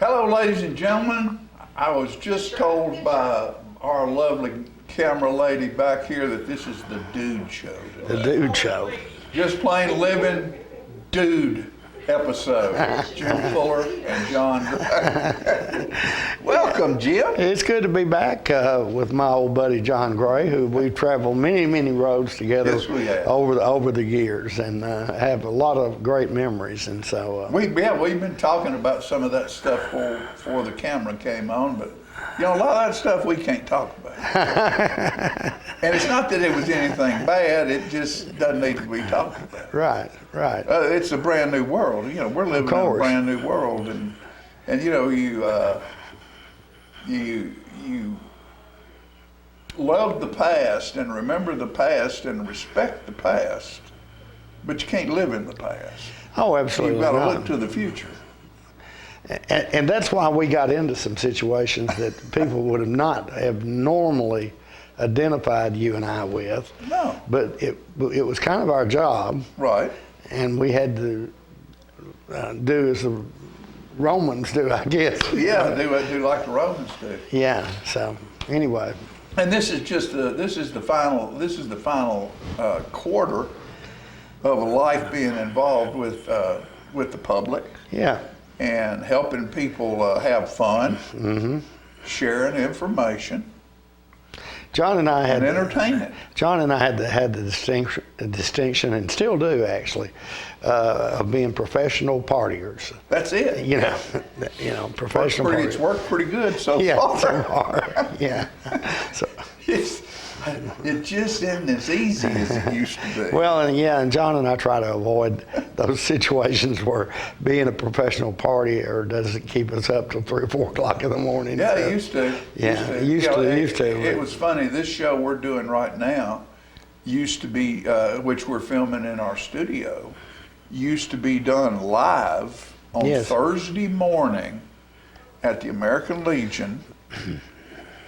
Hello, ladies and gentlemen. I was just told by our lovely camera lady back here that this is the Dude Show The today. Dude Show. Just plain living dude episode. Jim Fuller and John Gray. Welcome, Jim. It's good to be back with my old buddy John Gray, who we've traveled many roads together Yes, we have. over the years, and have a lot of great memories. And so We've been talking about some of that stuff before the camera came on, but a lot of that stuff we can't talk about. And it's not that it was anything bad; it just doesn't need to be talked about. right. It's a brand new world. We're living in a brand new world, and you love the past and remember the past and respect the past, but you can't live in the past. Oh, absolutely. You've got to not. look to the future. And that's why we got into some situations that people would have not have normally identified you and I with. No. But it was kind of our job, Right. and we had to do as the Romans do, I guess. Yeah, do like the Romans do. Yeah. So anyway, And this is the final quarter of a life being involved with the public. yeah. And helping people have fun, sharing information, John and I had and entertaining. John and I had the distinction, and still do actually, of being professional partiers. That's it. Professional partiers. It's worked pretty good so Yeah, far. so far. Yeah. So, It just isn't as easy as it used to be. well, and John and I try to avoid those situations where being a professional partier doesn't keep us up till 3 or 4 o'clock in the morning. Yeah, So, it used to. Yeah, used to. It was funny. This show we're doing right now used to be, which we're filming in our studio, used to be done live on Yes. Thursday morning at the American Legion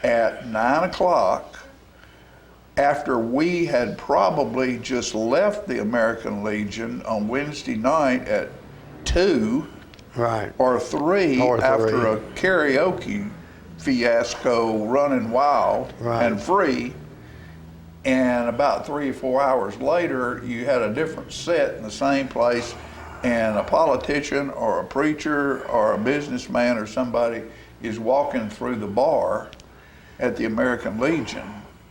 at 9 o'clock. After we had probably just left the American Legion on Wednesday night at 2 Right. or 3 Or after 3. a karaoke fiasco running wild Right. and free. And about 3 or 4 hours later, you had a different set in the same place, and a politician or a preacher or a businessman or somebody is walking through the bar at the American Legion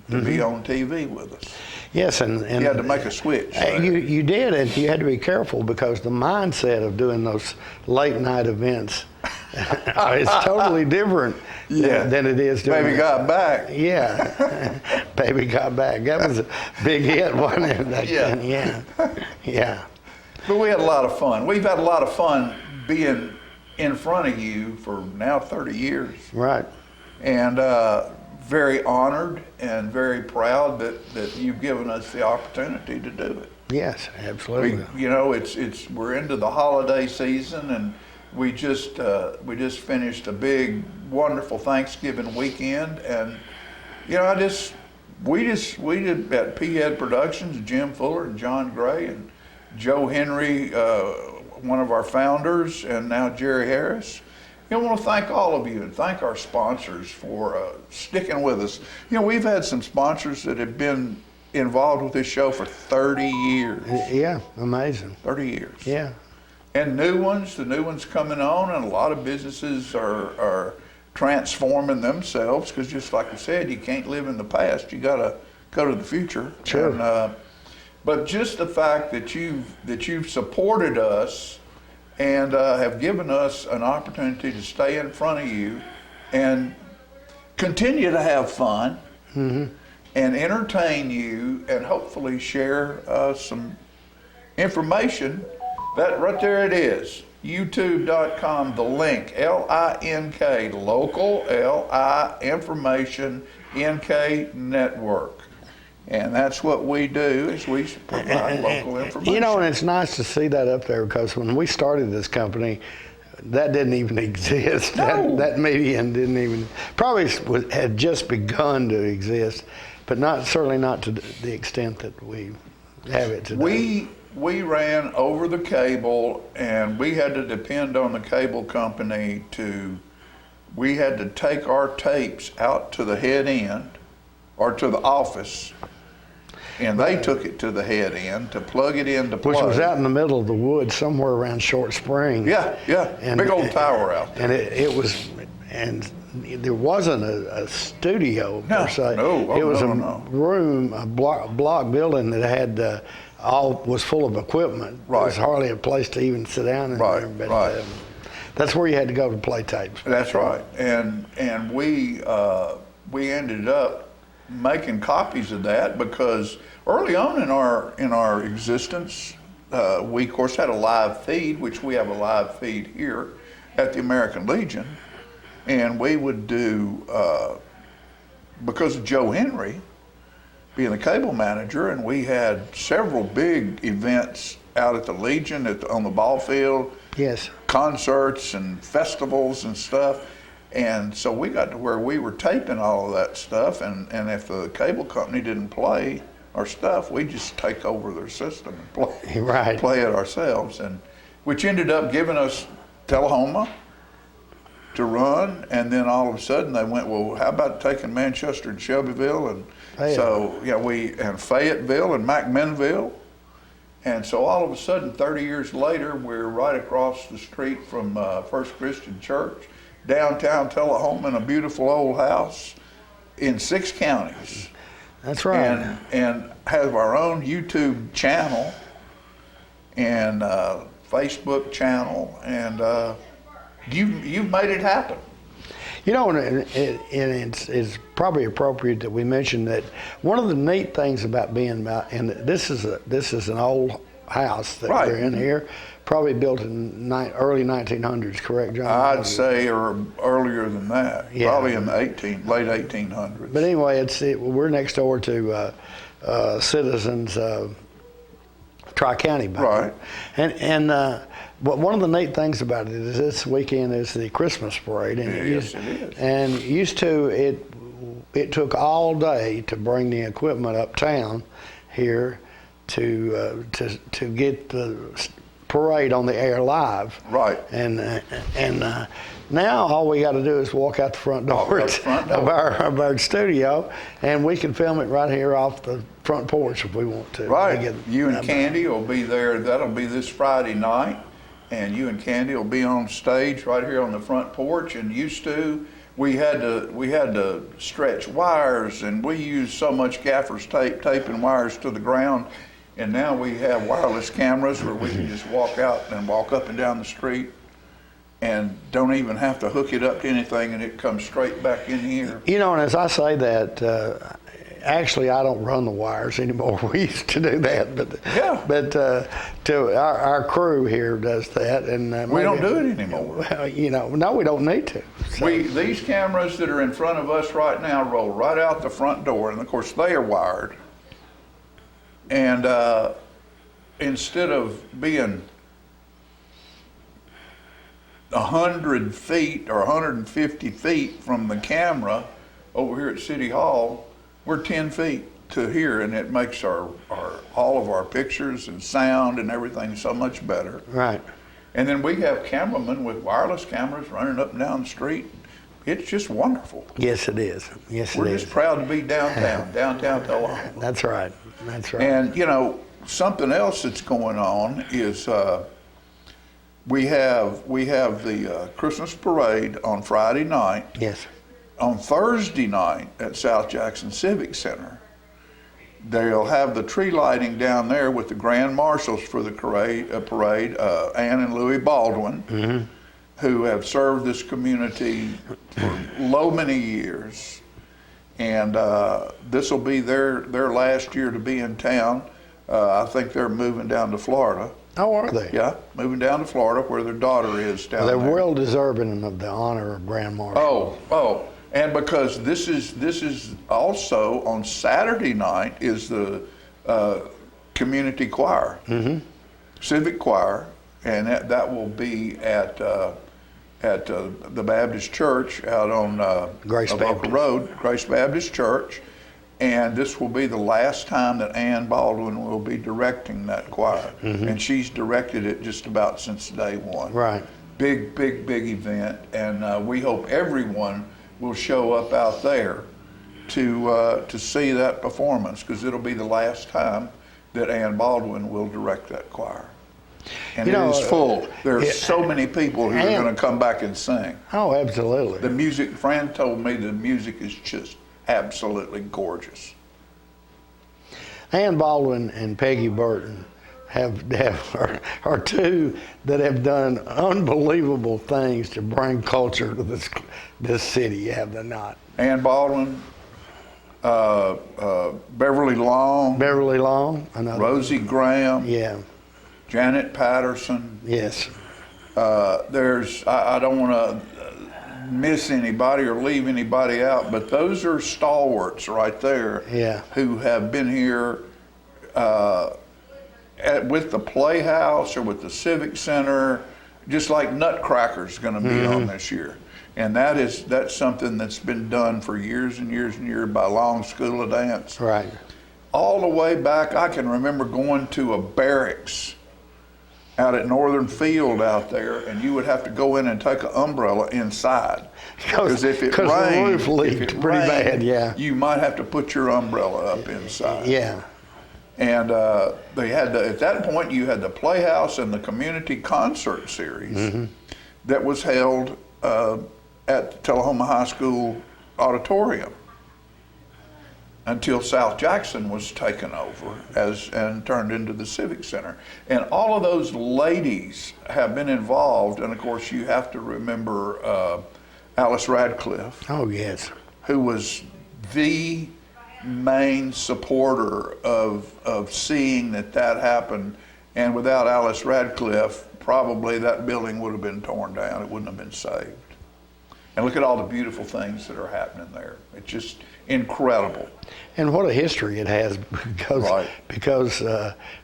to be on TV with us. Yes, and You had to make a switch. you did, and you had to be careful because the mindset of doing those late night events is totally different than it is doing. Baby got back. Yeah, Baby Got Back. That was a big hit, wasn't it? Back Yeah. then? Yeah. But we had a lot of fun. We've had a lot of fun being in front of you for now 30 years. Right. And very honored and very proud that you've given us the opportunity to do it. Yes, absolutely. We're into the holiday season, and we just finished a big, wonderful Thanksgiving weekend, and we did at P-Head Productions, Jim Fuller and John Gray and Joe Henry, one of our founders, and now Jerry Harris. I want to thank all of you and thank our sponsors for sticking with us. We've had some sponsors that have been involved with this show for 30 years. Yeah, amazing. 30 years. Yeah. And the new ones coming on, and a lot of businesses are transforming themselves because, just like I said, you can't live in the past. You got to go to the future. Sure. And, but just the fact that you've supported us and have given us an opportunity to stay in front of you and continue to have fun and entertain you and hopefully share some information. That right there it is, youtube.com, the link, L-I-N-K, local, L-I, information, N-K network. And that's what we do, is we provide local information. And it's nice to see that up there because when we started this company, that didn't even exist. No. That medium didn't even, probably had just begun to exist, but certainly not to the extent that we have it today. we ran over the cable, and we had to depend on the cable company we had to take our tapes out to the head end or to the office, and they took it to the head end to plug it into play. Which was out in the middle of the woods somewhere around Short Spring. Yeah, And, big old tower out there. And it was, and there wasn't a studio per se. No. Oh, it was no. room, a block building that had was full of equipment. Right. There was hardly a place to even sit down in Right, there. But, right. That's where you had to go to play tapes. That's right. And we ended up making copies of that because early on in our existence, we of course had a live feed, which we have a live feed here at the American Legion, and we would do because of Joe Henry being the cable manager, and we had several big events out at the Legion on the ball field. Yes. Concerts and festivals and stuff. And so we got to where we were taping all of that stuff, and if the cable company didn't play our stuff, we just take over their system and play, Right. play it ourselves, and which ended up giving us Tullahoma to run, and then all of a sudden they went, well, how about taking Manchester and Shelbyville, and so and Fayetteville and McMinnville. And so all of a sudden, 30 years later, we're right across the street from First Christian Church, downtown Tullahoma, in a beautiful old house in 6 counties. That's right. And have our own YouTube channel and Facebook channel, and you've made it happen. You know, and it's probably appropriate that we mention that one of the neat things about being and this is an old house that Right. we're in here, probably built in early 1900s, correct, John? I'd say or earlier than that, Yeah. probably in the late 1800s. But anyway, we're next door to Citizens Tri-County Bank. Right. But one of the neat things about it is this weekend is the Christmas parade, and it is. And it took all day to bring the equipment uptown here to get the parade on the air live. Right. And now all we got to do is walk out the front door, of our studio, and we can film it right here off the front porch if we want to. Right. You and Candy will be there. That'll be this Friday night, and you and Candy will be on stage right here on the front porch. And used to, we had to stretch wires, and we used so much gaffer's tape, taping wires to the ground. And now we have wireless cameras where we can just walk out and walk up and down the street and don't even have to hook it up to anything, and it comes straight back in here. You know, and as I say that, actually I don't run the wires anymore. We used to do that, but to our crew here does that, and we don't do it anymore. Well, you know, no, we don't need to. So. These cameras that are in front of us right now roll right out the front door, and of course they are wired. And instead of being 100 feet or 150 feet from the camera over here at City Hall, we're 10 feet to here, and it makes all of our pictures and sound and everything so much better. Right. And then we have cameramen with wireless cameras running up and down the street. It's just wonderful. Yes, it is. Yes, We're just proud to be downtown Tullahoma. That's right. That's right. And you know, something else that's going on is we have the Christmas parade on Friday night. Yes. On Thursday night at South Jackson Civic Center, they'll have the tree lighting down there with the grand marshals for the parade, Ann and Louis Baldwin, who have served this community for many years. And this will be their last year to be in town. I think they're moving down to Florida. Oh, are they? Yeah, moving down to Florida where their daughter is down They're there. well deserving of the honor of Grand Marshal. Oh, and because this is also on Saturday night is the community choir, civic choir, and that will be at the Baptist Church out on Grace Avoca Baptist. Road, Grace Baptist Church, And this will be the last time that Ann Baldwin will be directing that choir. And she's directed it just about since day one. Right. Big, big, big event. And we hope everyone will show up out there to see that performance, because it'll be the last time that Ann Baldwin will direct that choir. And You know, it is full. There's yeah, so many people who are Ann- going to come back and sing. Oh, absolutely. The music, Fran told me the music is just absolutely gorgeous. Ann Baldwin and Peggy Burton are two that have done unbelievable things to bring culture to this city, have they not? Ann Baldwin, Beverly Long, Beverly Long, another. Rosie Graham, Yeah, Janet Patterson. yes. I don't want to miss anybody or leave anybody out, but those are stalwarts right there. Yeah. Who have been here with the Playhouse or with the Civic Center, just like Nutcracker's going to be on this year. And that's something that's been done for years and years and years by Long School of Dance. Right. All the way back, I can remember going to a barracks out at Northern Field out there, and you would have to go in and take an umbrella inside. Because if it the rained, roof leaked pretty bad, yeah. you might have to put your umbrella up inside. Yeah. And they had at that point, you had the Playhouse and the Community Concert Series that was held at the Tullahoma High School auditorium until South Jackson was taken over and turned into the Civic Center. And all of those ladies have been involved, and of course you have to remember Alice Radcliffe, Oh, yes. who was the main supporter of seeing that happened. And without Alice Radcliffe, probably that building would have been torn down. It wouldn't have been saved. And look at all the beautiful things that are happening there. It's just incredible. And what a history it has, because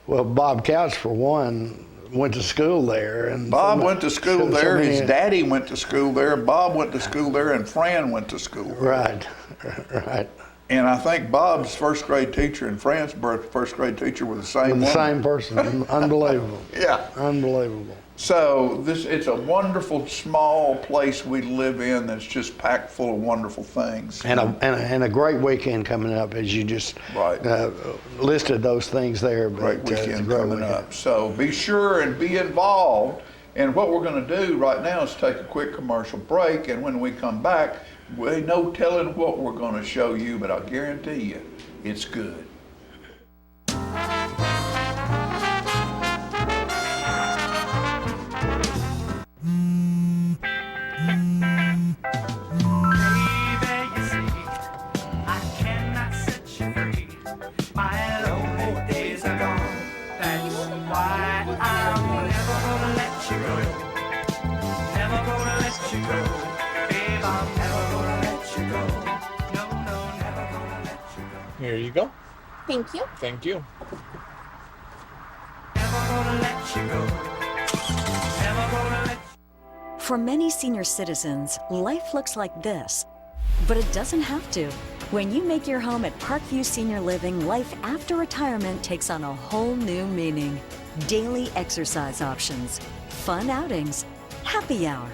well, Bob Couch, for one, went to school there. And Bob went to school there, his daddy went to school there, Bob went to school there, and Fran went to school there. Right, right. And I think Bob's first grade teacher and Fran's first grade teacher were the same The one. same person. Unbelievable. Yeah. Unbelievable. So it's a wonderful small place we live in that's just packed full of wonderful things. And a great weekend coming up, as you just listed those things there. But, Great it's a weekend great coming weekend. up. So be sure and be involved. And what we're going to do right now is take a quick commercial break. And when we come back, we ain't no telling what we're going to show you, but I guarantee you, it's good. Here you go. Thank you. Thank you. For many senior citizens, life looks like this, but it doesn't have to. When you make your home at Parkview Senior Living, life after retirement takes on a whole new meaning. Daily exercise options, fun outings, happy hour,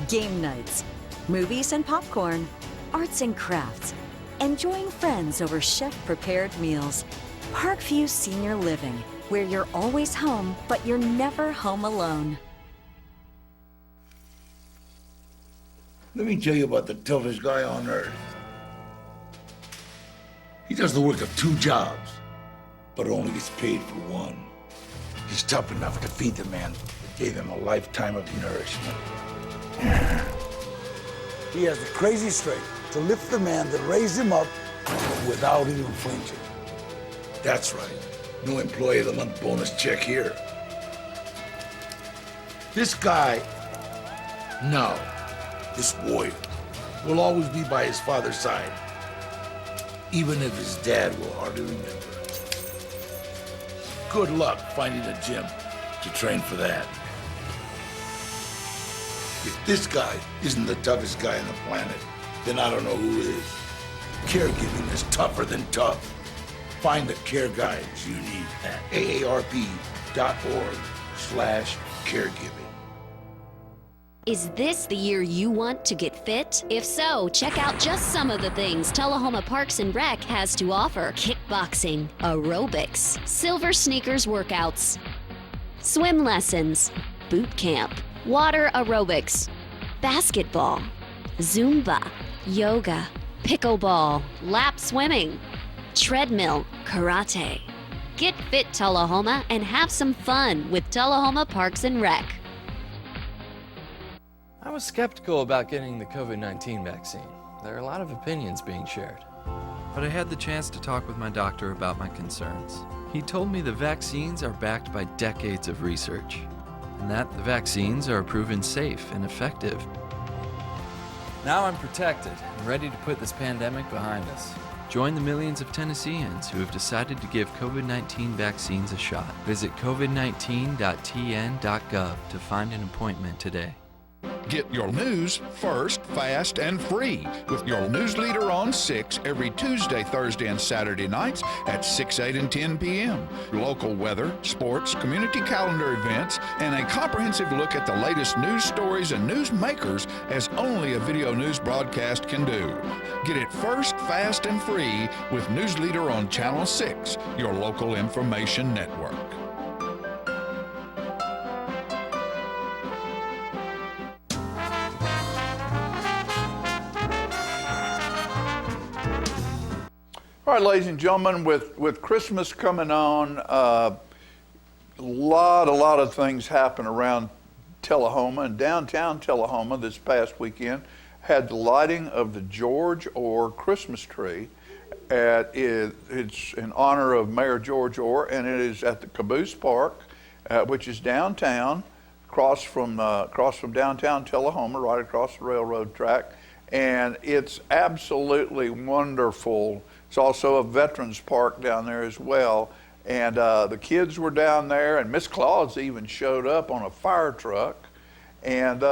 game nights, movies and popcorn, arts and crafts, enjoying friends over chef-prepared meals. Parkview Senior Living, where you're always home, but you're never home alone. Let me tell you about the toughest guy on earth. He does the work of 2 jobs, but only gets paid for one. He's tough enough to feed the man that gave him a lifetime of nourishment. He has the crazy strength to lift the man that raised him up without even flinching. That's right. No employee of the month bonus check here. This guy, no, this warrior, will always be by his father's side, even if his dad will hardly remember. Good luck finding a gym to train for that. If this guy isn't the toughest guy on the planet, then I don't know who is. Caregiving is tougher than tough. Find the care guides you need at aarp.org/caregiving. Is this the year you want to get fit? If so, check out just some of the things Tullahoma Parks and Rec has to offer. Kickboxing, aerobics, silver sneakers workouts, swim lessons, boot camp, water aerobics, basketball, Zumba, yoga, pickleball, lap swimming, treadmill, karate. Get fit, Tullahoma, and have some fun with Tullahoma Parks and Rec. I was skeptical about getting the COVID-19 vaccine. There are a lot of opinions being shared. But I had the chance to talk with my doctor about my concerns. He told me the vaccines are backed by decades of research, and that the vaccines are proven safe and effective. Now I'm protected and ready to put this pandemic behind us. Join the millions of Tennesseans who have decided to give COVID-19 vaccines a shot. Visit covid19.tn.gov to find an appointment today. Get your news first, fast, and free with your news leader on 6 every Tuesday, Thursday, and Saturday nights at 6, 8, and 10 p.m. Local weather, sports, community calendar events, and a comprehensive look at the latest news stories and news makers as only a video news broadcast can do. Get it first, fast, and free with News Leader on Channel 6, your local information network. All right, ladies and gentlemen, with Christmas coming on, a lot of things happen around Tullahoma, and downtown Tullahoma this past weekend had the lighting of the George Orr Christmas tree. It's in honor of Mayor George Orr, and it is at the Caboose Park, which is downtown, across from downtown Tullahoma, right across the railroad track, and it's absolutely wonderful. It's also a veterans park down there as well. And the kids were down there, and Miss Claus even showed up on a fire truck and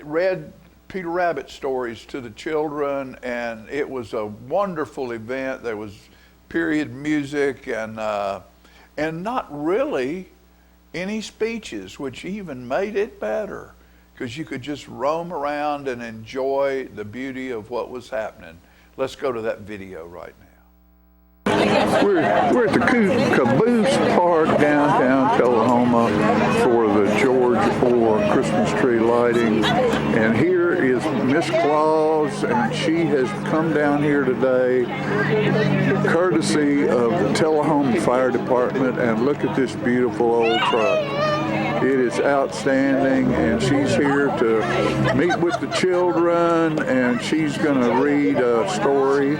read Peter Rabbit stories to the children. And it was a wonderful event. There was period music and not really any speeches, which even made it better, because you could just roam around and enjoy the beauty of what was happening. Let's go to that video right now. We're at the Caboose Park, downtown Tullahoma, for the George Orr Christmas tree lighting. And here is Miss Claus, and she has come down here today, courtesy of the Tullahoma Fire Department. And look at this beautiful old truck. It is outstanding, and she's here to meet with the children, and she's going to read a story.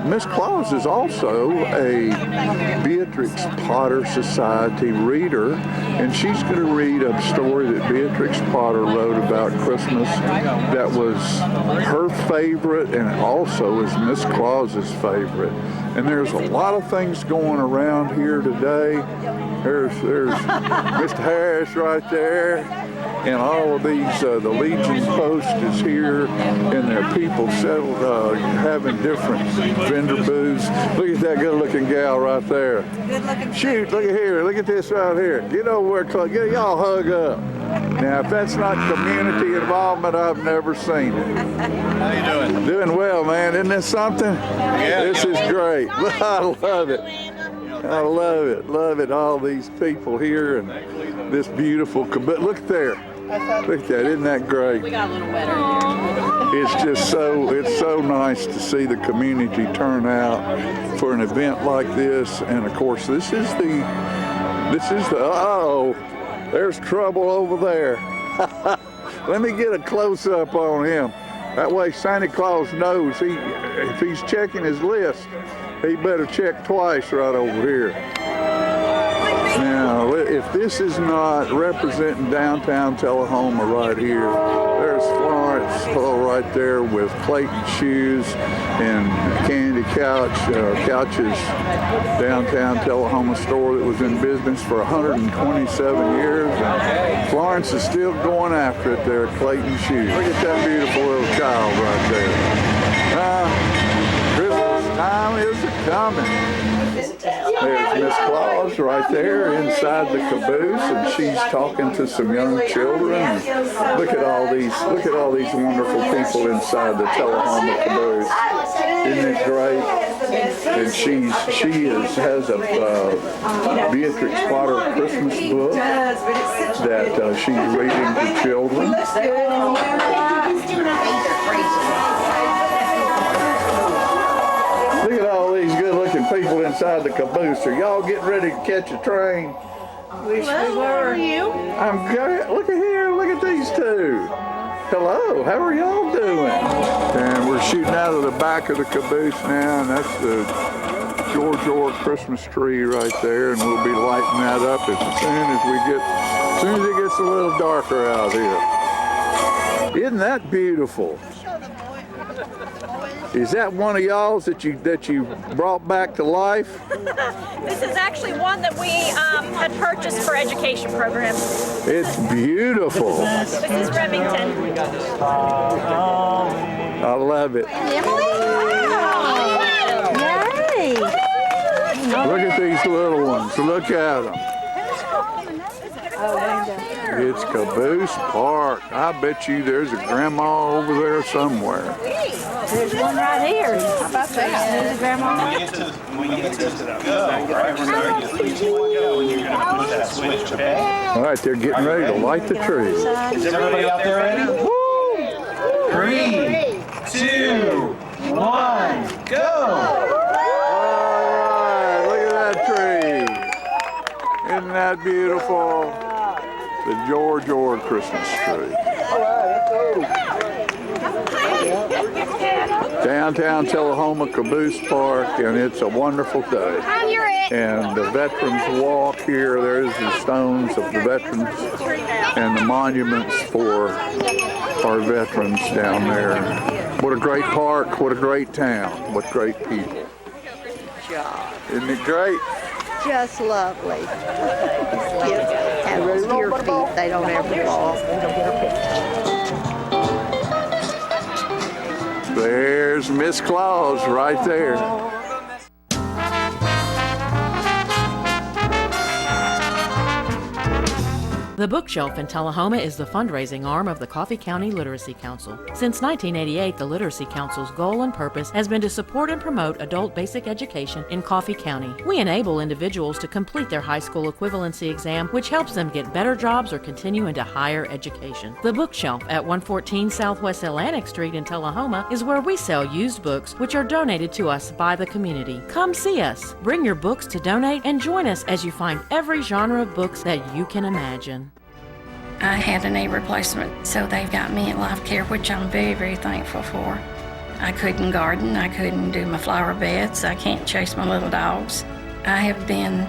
Miss Claus is also a Beatrix Potter Society reader, and she's going to read a story that Beatrix Potter wrote about Christmas that was her favorite, and also is Miss Claus's favorite. And there's a lot of things going around here today. There's Mr. Harris right there, and all of these, the Legion Post is here, and there are people settled, having different vendor booths. Look at that good-looking gal right there. Good-looking. Shoot, look at here. Look at this right here. Get over where, get y'all hug up. Now, if that's not community involvement, I've never seen it. How you doing? Doing well, man. Isn't this something? Yeah. This is great. I love it. I love it. Love it. All these people here and this beautiful. But look there. Look at that. Isn't that great? We got a little wetter here. It's just so nice to see the community turn out for an event like this. And of course, this is the uh-oh, there's trouble over there. Let me get a close-up on him. That way Santa Claus knows if he's checking his list, he better check twice right over here. Now, if this is not representing downtown Tullahoma right here, there's Florence right there with Clayton Shoes and Candy Couches, downtown Tullahoma store that was in business for 127 years. And Florence is still going after it there, Clayton Shoes. Look at that beautiful little child right there. Christmas time is a-coming. There's Miss Claus right there inside the caboose, and she's talking to some young children. Look at all these wonderful people inside the Tullahoma caboose. Isn't it great? And she has a Beatrix Potter Christmas book that she's reading to children. Look at all these good-looking people inside the caboose. Are y'all getting ready to catch a train? Wish we were. You? I'm good. Look at here. Look at these two. Hello. How are y'all doing? And we're shooting out of the back of the caboose now, and that's the George Orr Christmas tree right there, and we'll be lighting that up as soon as it gets a little darker out here. Isn't that beautiful? Is that one of y'all's that you brought back to life? This is actually one that we had purchased for education programs. It's beautiful. This is Remington. I love it. Yay! Look at these little ones. Look at them. It's Caboose Park. I bet you there's a grandma over there somewhere. There's one right here. How about that? There's a grandma. All right, they're getting ready to light the tree. Is everybody out there ready? Woo! 3, 2, 1, go! All right, look at that tree. Isn't that beautiful? The George Orr Christmas tree. Downtown Tullahoma Caboose Park, and it's a wonderful day. And the Veterans Walk here, there's the stones of the veterans and the monuments for our veterans down there. What a great park, what a great town, what great people. Isn't it great? Just lovely. Kids have those deer feet, they don't ever fall. There's Miss Claus right there. The Bookshelf in Tullahoma is the fundraising arm of the Coffee County Literacy Council. Since 1988, the Literacy Council's goal and purpose has been to support and promote adult basic education in Coffee County. We enable individuals to complete their high school equivalency exam, which helps them get better jobs or continue into higher education. The Bookshelf at 114 Southwest Atlantic Street in Tullahoma is where we sell used books which are donated to us by the community. Come see us, bring your books to donate, and join us as you find every genre of books that you can imagine. I had a knee replacement, so they've got me at Life Care, which I'm very, very thankful for. I couldn't garden, I couldn't do my flower beds, I can't chase my little dogs. I have been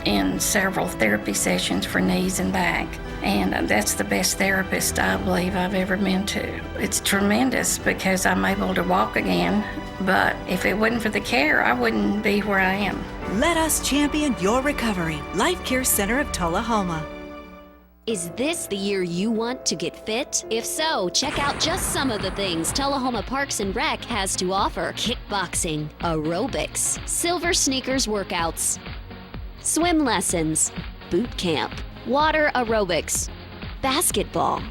in several therapy sessions for knees and back, and that's the best therapist I believe I've ever been to. It's tremendous because I'm able to walk again, but if it wasn't for the care, I wouldn't be where I am. Let us champion your recovery. Life Care Center of Tullahoma. Is this the year you want to get fit? If so, check out just some of the things Tullahoma Parks and Rec has to offer. Kickboxing, aerobics, silver sneakers workouts, swim lessons, boot camp, water aerobics, basketball,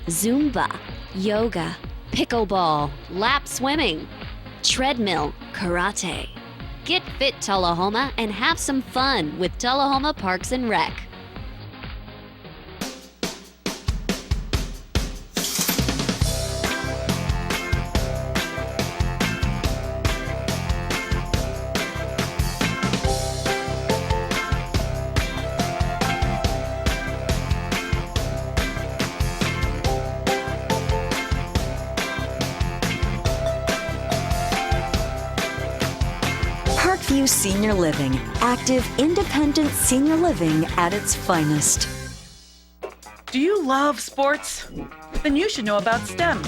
Zumba, yoga, pickleball, lap swimming, treadmill, karate. Get fit, Tullahoma, and have some fun with Tullahoma Parks and Rec. Parkview Senior Living, active, independent senior living at its finest. Do you love sports? Then you should know about STEM.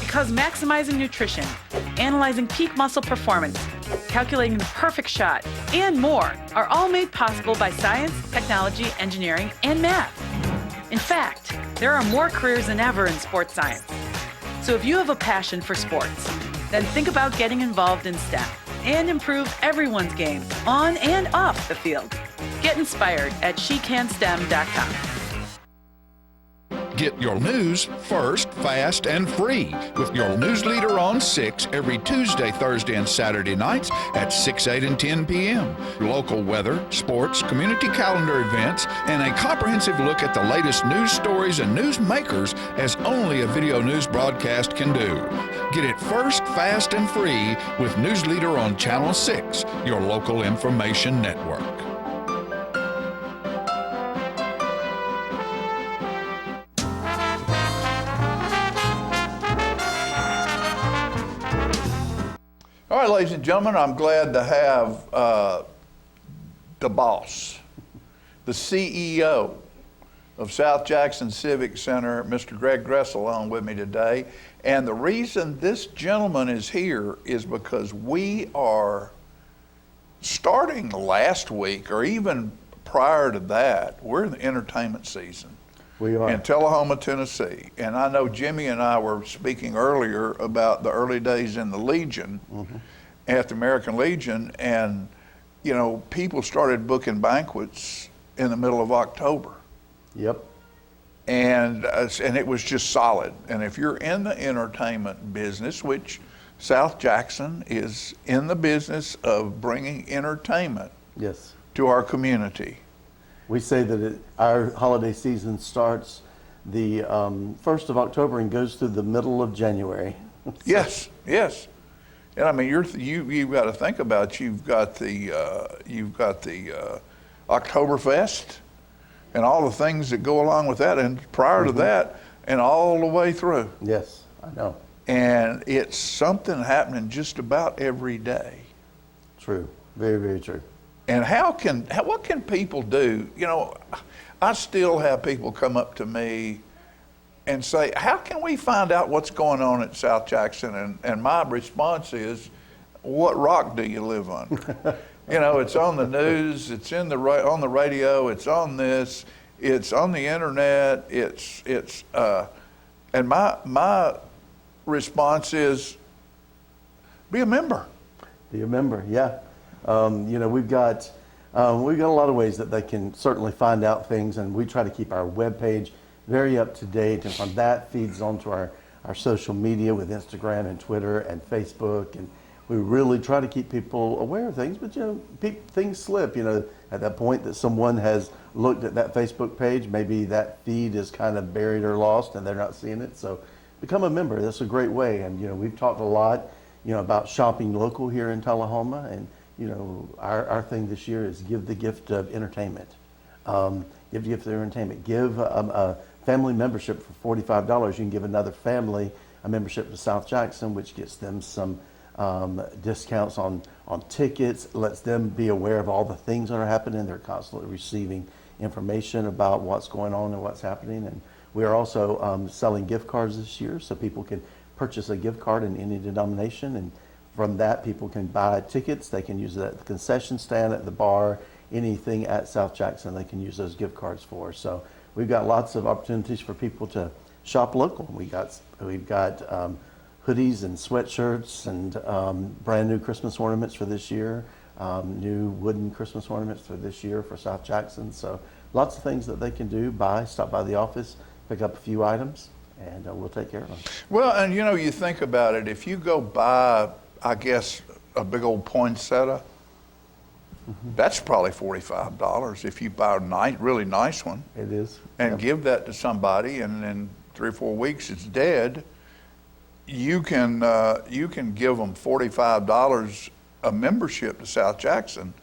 Because maximizing nutrition, analyzing peak muscle performance, calculating the perfect shot, and more are all made possible by science, technology, engineering, and math. In fact, there are more careers than ever in sports science. So if you have a passion for sports, Then think about getting involved in STEM and improve everyone's game on and off the field. Get inspired at SheCanSTEM.com. Get your news first, fast, and free with your news leader on 6 every Tuesday, Thursday, and Saturday nights at 6, 8, and 10 p.m. Local weather, sports, community calendar events, and a comprehensive look at the latest news stories and news makers as only a video news broadcast can do. Get it first, fast, and free with News Leader on Channel 6, your local information network. All right, ladies and gentlemen, I'm glad to have the boss, the CEO of South Jackson Civic Center, Mr. Greg Gressel, on with me today. And the reason this gentleman is here is because we are starting last week, or even prior to that, we're in the entertainment season. We are. In Tullahoma, Tennessee. And I know Jimmy and I were speaking earlier about the early days in the Legion, at the American Legion, and you know, people started booking banquets in the middle of October. Yep. And it was just solid. And if you're in the entertainment business, which South Jackson is in the business of bringing entertainment Yes. to our community. We say that our holiday season starts the 1st of October and goes through the middle of January. Yes, yes. And I mean, you've got to think about, you've got the Oktoberfest and all the things that go along with that, and prior to that, and all the way through. Yes, I know. And it's something happening just about every day. True, very, very true. And what can people do? You know, I still have people come up to me and say, how can we find out what's going on at South Jackson? And my response is, what rock do you live under? You know, it's on the news, it's on the radio, it's on this, it's on the internet, and my response is, be a member. Be a member, yeah. You know, we've got a lot of ways that they can certainly find out things, and we try to keep our webpage very up to date, and from that feeds onto our social media with Instagram and Twitter and Facebook, and we really try to keep people aware of things. But you know, things slip. You know, at that point that someone has looked at that Facebook page, maybe that feed is kind of buried or lost, and they're not seeing it. So, become a member. That's a great way. And you know, we've talked a lot, you know, about shopping local here in Tullahoma, and you know, our thing this year is give the gift of entertainment. Give the gift of entertainment. Give a family membership for $45. You can give another family a membership to South Jackson, which gets them some discounts on tickets, lets them be aware of all the things that are happening. They're constantly receiving information about what's going on and what's happening. And we are also selling gift cards this year, so people can purchase a gift card in any denomination, and from that people can buy tickets. They can use it at the concession stand, at the bar, anything at South Jackson they can use those gift cards for. So we've got lots of opportunities for people to shop local. We've got hoodies and sweatshirts and brand new Christmas ornaments for this year, new wooden Christmas ornaments for this year for South Jackson. So lots of things that they can do. Stop by the office, pick up a few items, and we'll take care of them. Well, and you know, you think about it, if you go buy, I guess, a big old poinsettia, that's probably $45 if you buy a really nice one. It is. And give that to somebody, and in 3 or 4 weeks it's dead. You can give them $45 a membership to South Jackson,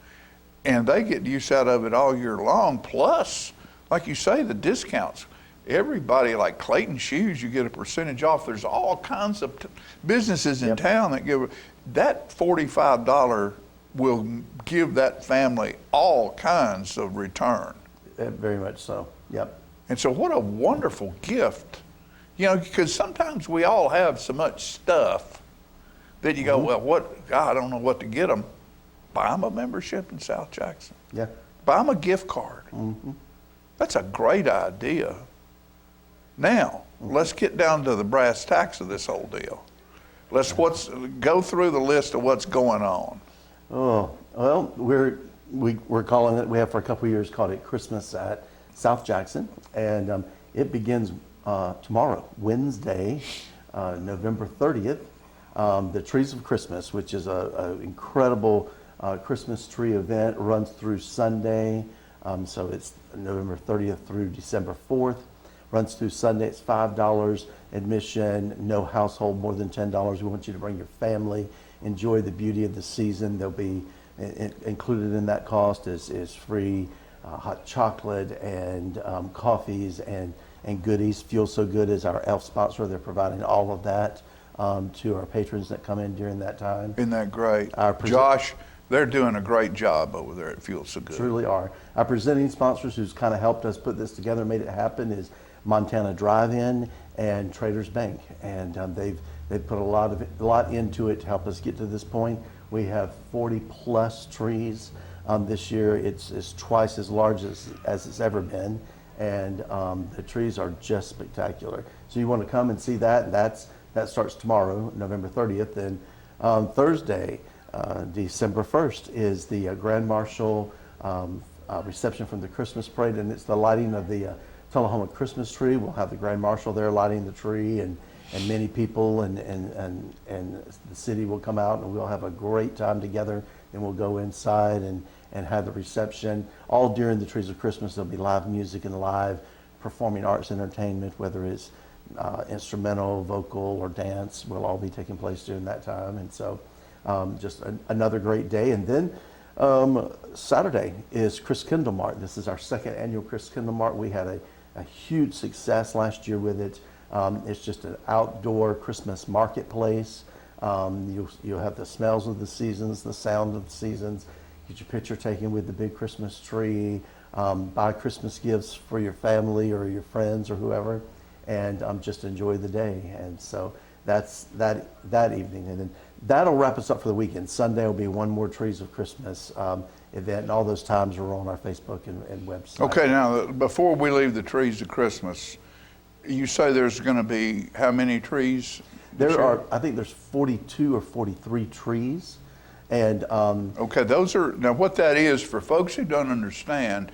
and they get use out of it all year long. Plus, like you say, the discounts. Everybody, like Clayton Shoes, you get a percentage off. There's all kinds of businesses in town that give that $45 will give that family all kinds of return. Very much so. Yep. And so, what a wonderful gift. You know, because sometimes we all have so much stuff that you go, well, God, I don't know what to get them. Buy them a membership in South Jackson. Yeah. Buy them a gift card. That's a great idea. Now, let's get down to the brass tacks of this whole deal. Go through the list of what's going on. Oh, well, we're calling it, we have for a couple of years called it Christmas at South Jackson, and it begins tomorrow, Wednesday, November 30th. The Trees of Christmas, which is an incredible Christmas tree event, runs through Sunday, so it's November 30th through December 4th. Runs through Sunday. It's $5 admission, no household more than $10. We want you to bring your family, enjoy the beauty of the season. There'll be included in that cost is free hot chocolate and coffees and goodies. Feel So Good is our elf sponsor. They're providing all of that to our patrons that come in during that time. Isn't that great? Josh, they're doing a great job over there at Feel So Good. Truly are. Our presenting sponsors who's kind of helped us put this together, made it happen, is Montana Drive-In and Traders Bank, and they've put a lot into it to help us get to this point. We have 40 plus trees this year. It's twice as large as it's ever been, and the trees are just spectacular. So you want to come and see that. That starts tomorrow, November 30th, and Thursday, December 1st, is the Grand Marshal reception from the Christmas parade, and it's the lighting of the Tullahoma Christmas tree. We'll have the Grand Marshal there lighting the tree, and many people and the city will come out, and we'll have a great time together. And we'll go inside and have the reception. All during the Trees of Christmas, there'll be live music and live performing arts entertainment, whether it's instrumental, vocal, or dance, will all be taking place during that time. And so just another great day. And then Saturday is Christkindl Mart. This is our second annual Christkindl Mart. We had a huge success last year with it. It's just an outdoor Christmas marketplace. You'll have the smells of the seasons, the sound of the seasons. Get your picture taken with the big Christmas tree. Buy Christmas gifts for your family or your friends or whoever, and just enjoy the day. And so that's that evening, and then that'll wrap us up for the weekend. Sunday will be one more Trees of Christmas event, and all those times are on our Facebook and website. Okay, now before we leave the Trees of Christmas, you say there's going to be how many trees? I think there's 42 or 43 trees, and okay, those are, now what that is for folks who don't understand,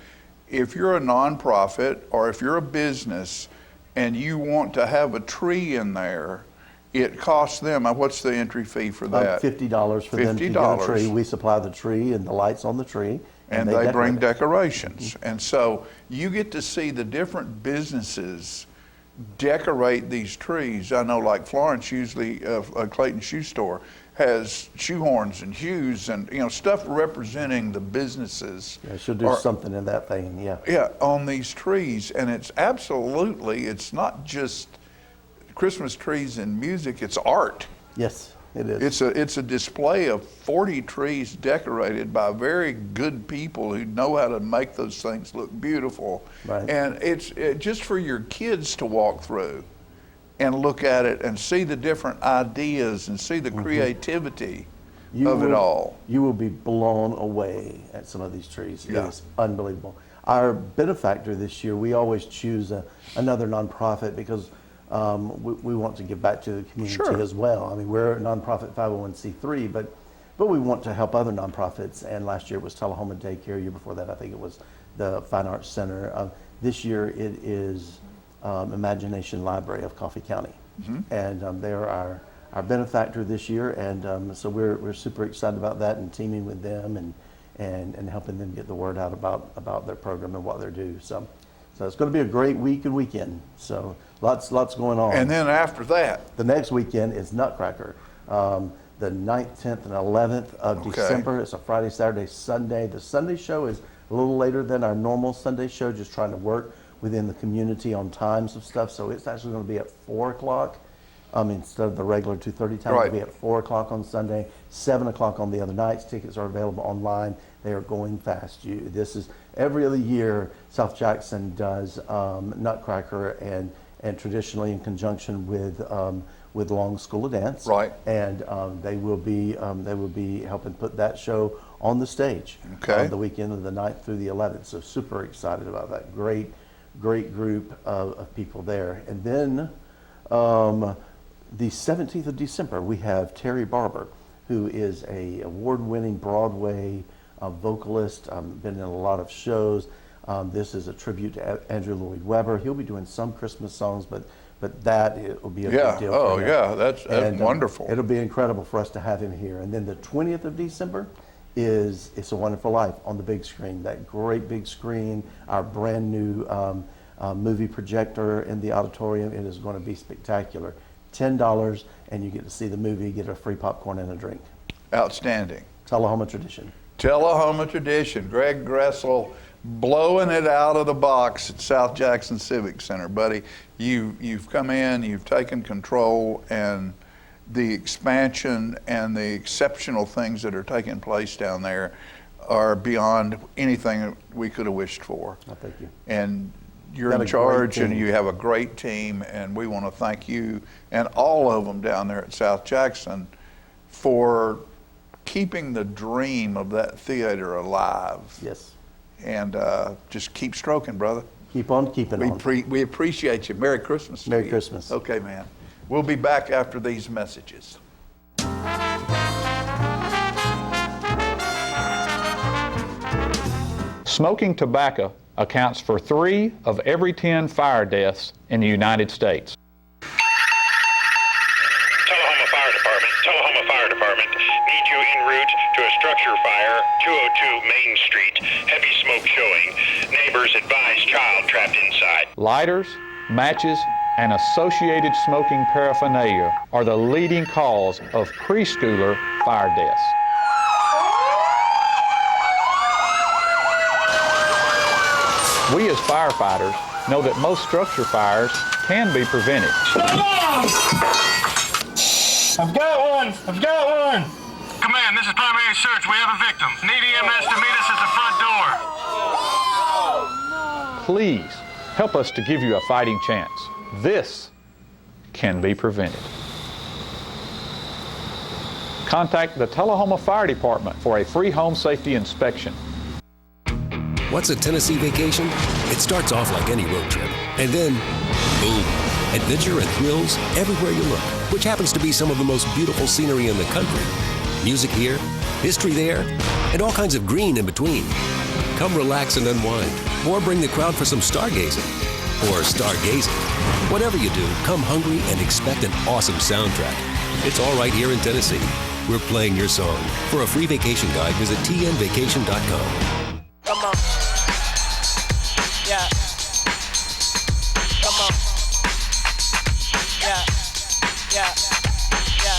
if you're a nonprofit or if you're a business and you want to have a tree in there, it costs them, what's the entry fee for that? $50 for them to get a tree. We supply the tree and the lights on the tree. And they bring decorations. And so you get to see the different businesses decorate these trees. I know like Florence usually, Clayton Shoe Store, has shoehorns and shoes and stuff representing the businesses. Yeah, she'll do something in that thing, yeah. Yeah, on these trees. And it's it's not just Christmas trees and music, it's art. Yes, it is. It's a display of 40 trees decorated by very good people who know how to make those things look beautiful. Right. And it's just for your kids to walk through and look at it and see the different ideas and see the creativity of it all. You will be blown away at some of these trees. Yeah. It's unbelievable. Our benefactor this year, we always choose another nonprofit because we want to give back to the community as well. I mean, we're a nonprofit 501c3, but we want to help other nonprofits. And last year it was Tullahoma Daycare. Year before that, I think it was the Fine Arts Center. This year it is Imagination Library of Coffee County, and they're our benefactor this year. And so we're super excited about that and teaming with them and helping them get the word out about their program and what they do. So it's going to be a great week and weekend. So lots going on. And then after that, the next weekend is Nutcracker, the 9th, 10th, and 11th of December. It's a Friday, Saturday, Sunday. The Sunday show is a little later than our normal Sunday show, just trying to work within the community on times of stuff. So it's actually going to be at 4 o'clock instead of the regular 2:30 time. It'll be at 4 o'clock on Sunday, 7 o'clock on the other nights. Tickets are available online. They are going fast. This is every other year South Jackson does Nutcracker and traditionally in conjunction with Long School of Dance. Right. And they will be helping put that show on the stage on the weekend of the 9th through the 11th. So super excited about that. Great group of people there. And then The 17th of December, we have Terry Barber, who is a award-winning Broadway vocalist, been in a lot of shows. This is a tribute to Andrew Lloyd Webber. He'll be doing some Christmas songs, but that it will be a big deal for him. Yeah, that's wonderful. It'll be incredible for us to have him here. And then the 20th of December is It's a Wonderful Life on the big screen, that great big screen, our brand new movie projector in the auditorium. It is going to be spectacular. $10, and you get to see the movie, get a free popcorn and a drink. Outstanding. Tullahoma tradition. Tullahoma tradition. Greg Gressel blowing it out of the box at South Jackson Civic Center, buddy. You've come in, you've taken control, and the expansion and the exceptional things that are taking place down there are beyond anything that we could have wished for. Oh, thank you. And you're in charge, and you have a great team, and we want to thank you and all of them down there at South Jackson for keeping the dream of that theater alive. Yes. And just keep stroking, brother. Keep on keeping on. We appreciate you. Merry Christmas. Merry Christmas. Okay, man. We'll be back after these messages. Smoking tobacco accounts for 3 of every 10 fire deaths in the United States. Tullahoma Fire Department. Need you en route to a structure fire, 202 Main Street. Heavy smoke showing. Neighbors advise child trapped inside. Lighters, matches, and associated smoking paraphernalia are the leading cause of preschooler fire deaths. We as firefighters know that most structure fires can be prevented. I've got one! Command, this is primary search. We have a victim. Need EMS to meet us at the front door. Please help us to give you a fighting chance. This can be prevented. Contact the Tullahoma Fire Department for a free home safety inspection. What's a Tennessee vacation? It starts off like any road trip, and then, boom, adventure and thrills everywhere you look, which happens to be some of the most beautiful scenery in the country. Music here, history there, and all kinds of green in between. Come relax and unwind, or bring the crowd for some stargazing, or stargazing. Whatever you do, come hungry and expect an awesome soundtrack. It's all right here in Tennessee. We're playing your song. For a free vacation guide, visit tnvacation.com. Come on. Yeah. Come on. Yeah. Yeah. Yeah.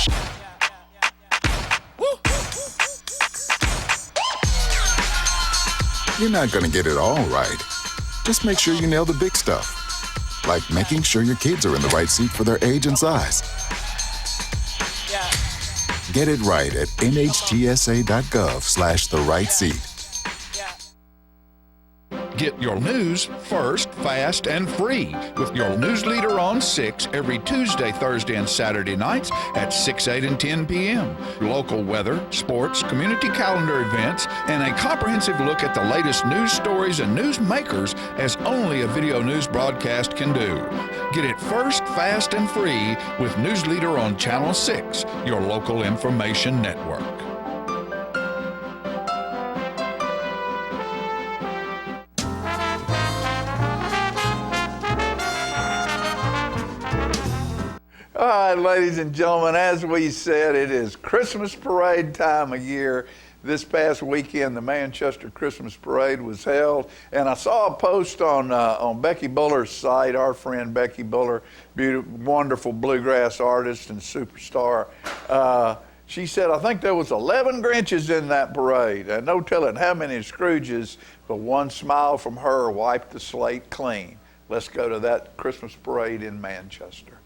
Woo. You're not going to get it all right. Just make sure you nail the big stuff. Like making sure your kids are in the right seat for their age and size. Yeah. Get it right at nhtsa.gov/the-right-seat. Get your news first, fast, and free with your news leader on 6 every Tuesday, Thursday, and Saturday nights at 6, 8, and 10 p.m. Local weather, sports, community calendar events, and a comprehensive look at the latest news stories and news makers as only a video news broadcast can do. Get it first, fast, and free with News Leader on Channel 6, your local information network. All right, ladies and gentlemen, as we said, it is Christmas parade time of year. This past weekend, the Manchester Christmas Parade was held, and I saw a post on Becky Buller's site, our friend Becky Buller, beautiful, wonderful bluegrass artist and superstar. She said, I think there was 11 Grinches in that parade, and no telling how many Scrooges, but one smile from her wiped the slate clean. Let's go to that Christmas parade in Manchester.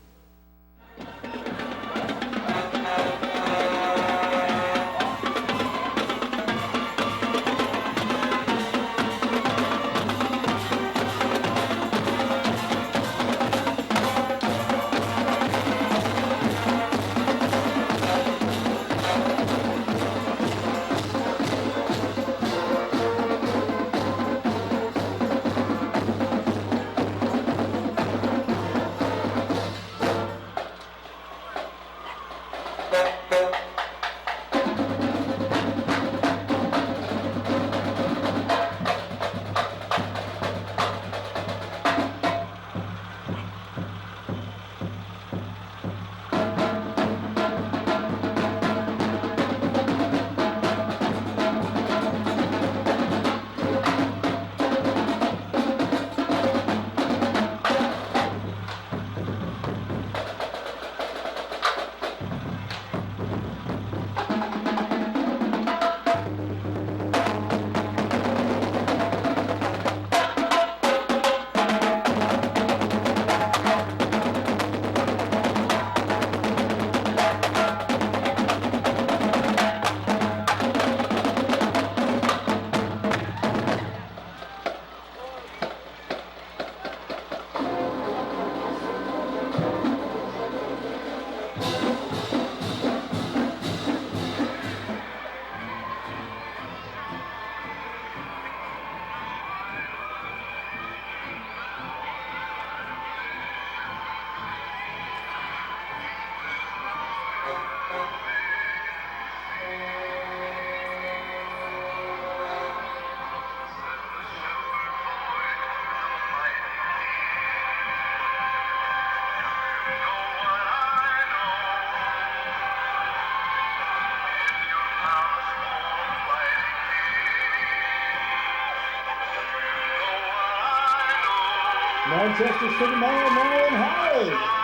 Manchester City Mayor Marion Harris.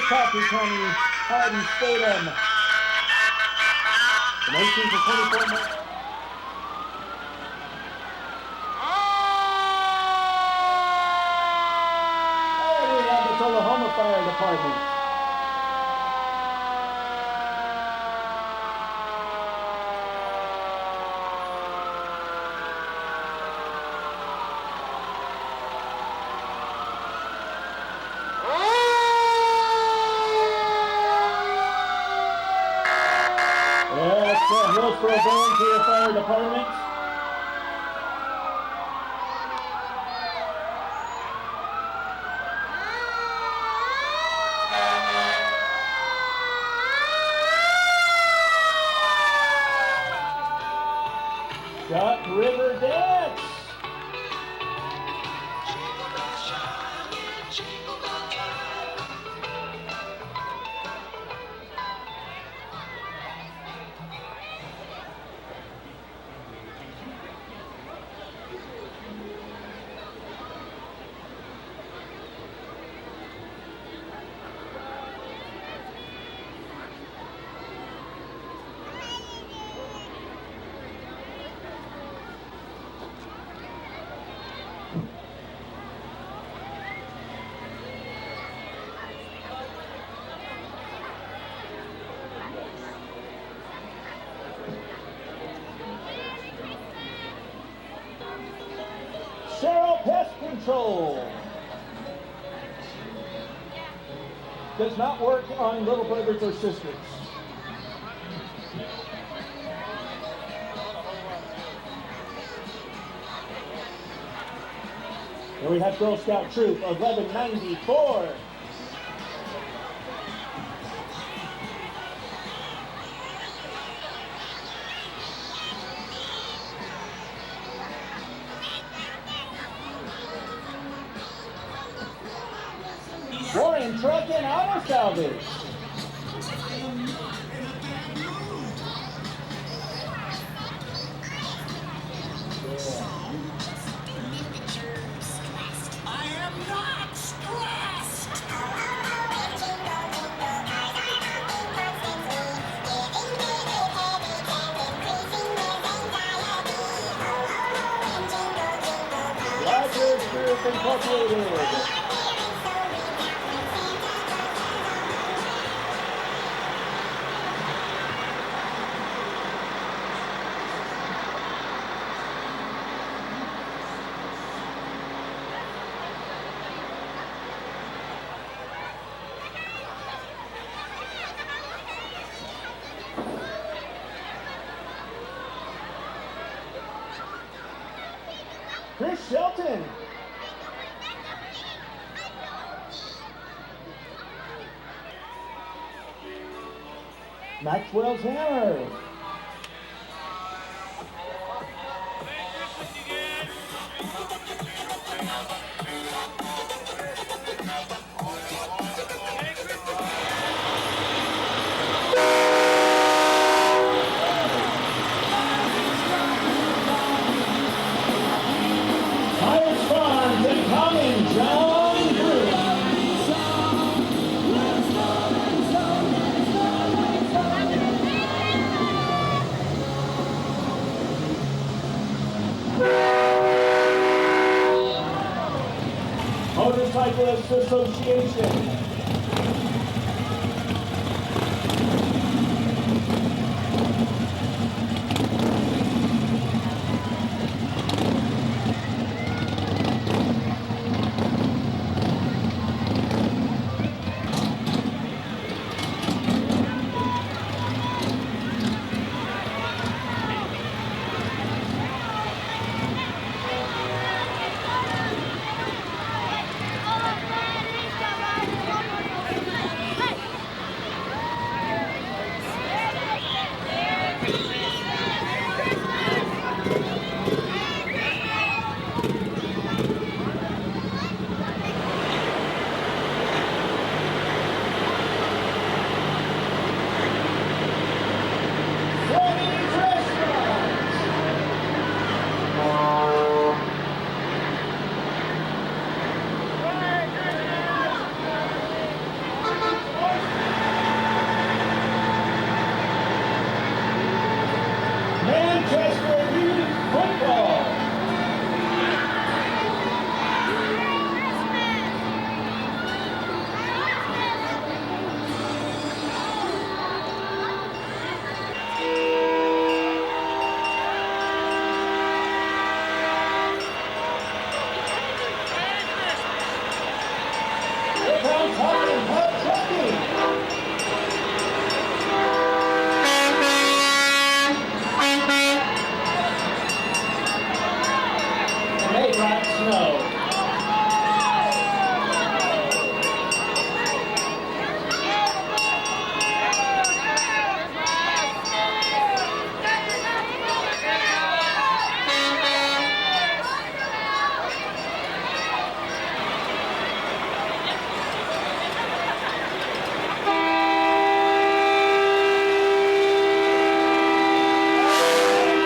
Coffee County Hardin Stadium. From 18 to 24 minutes. There we have the Tullahoma Fire Department. Hillsborough Volunteer Fire Department. Duck River Dance. Cheryl Pest Control does not work on little brothers or sisters. And we have Girl Scout Troop 1194. Warren Truck and Auto Salvage. Life Incorporated. Chris Shelton. Maxwell's Hammer. Highest Farms and Common John Cruz. Motorcyclists Association. Manchester Youth Football. Here comes Harlan Hub Trucking. Hey, Rock Snow.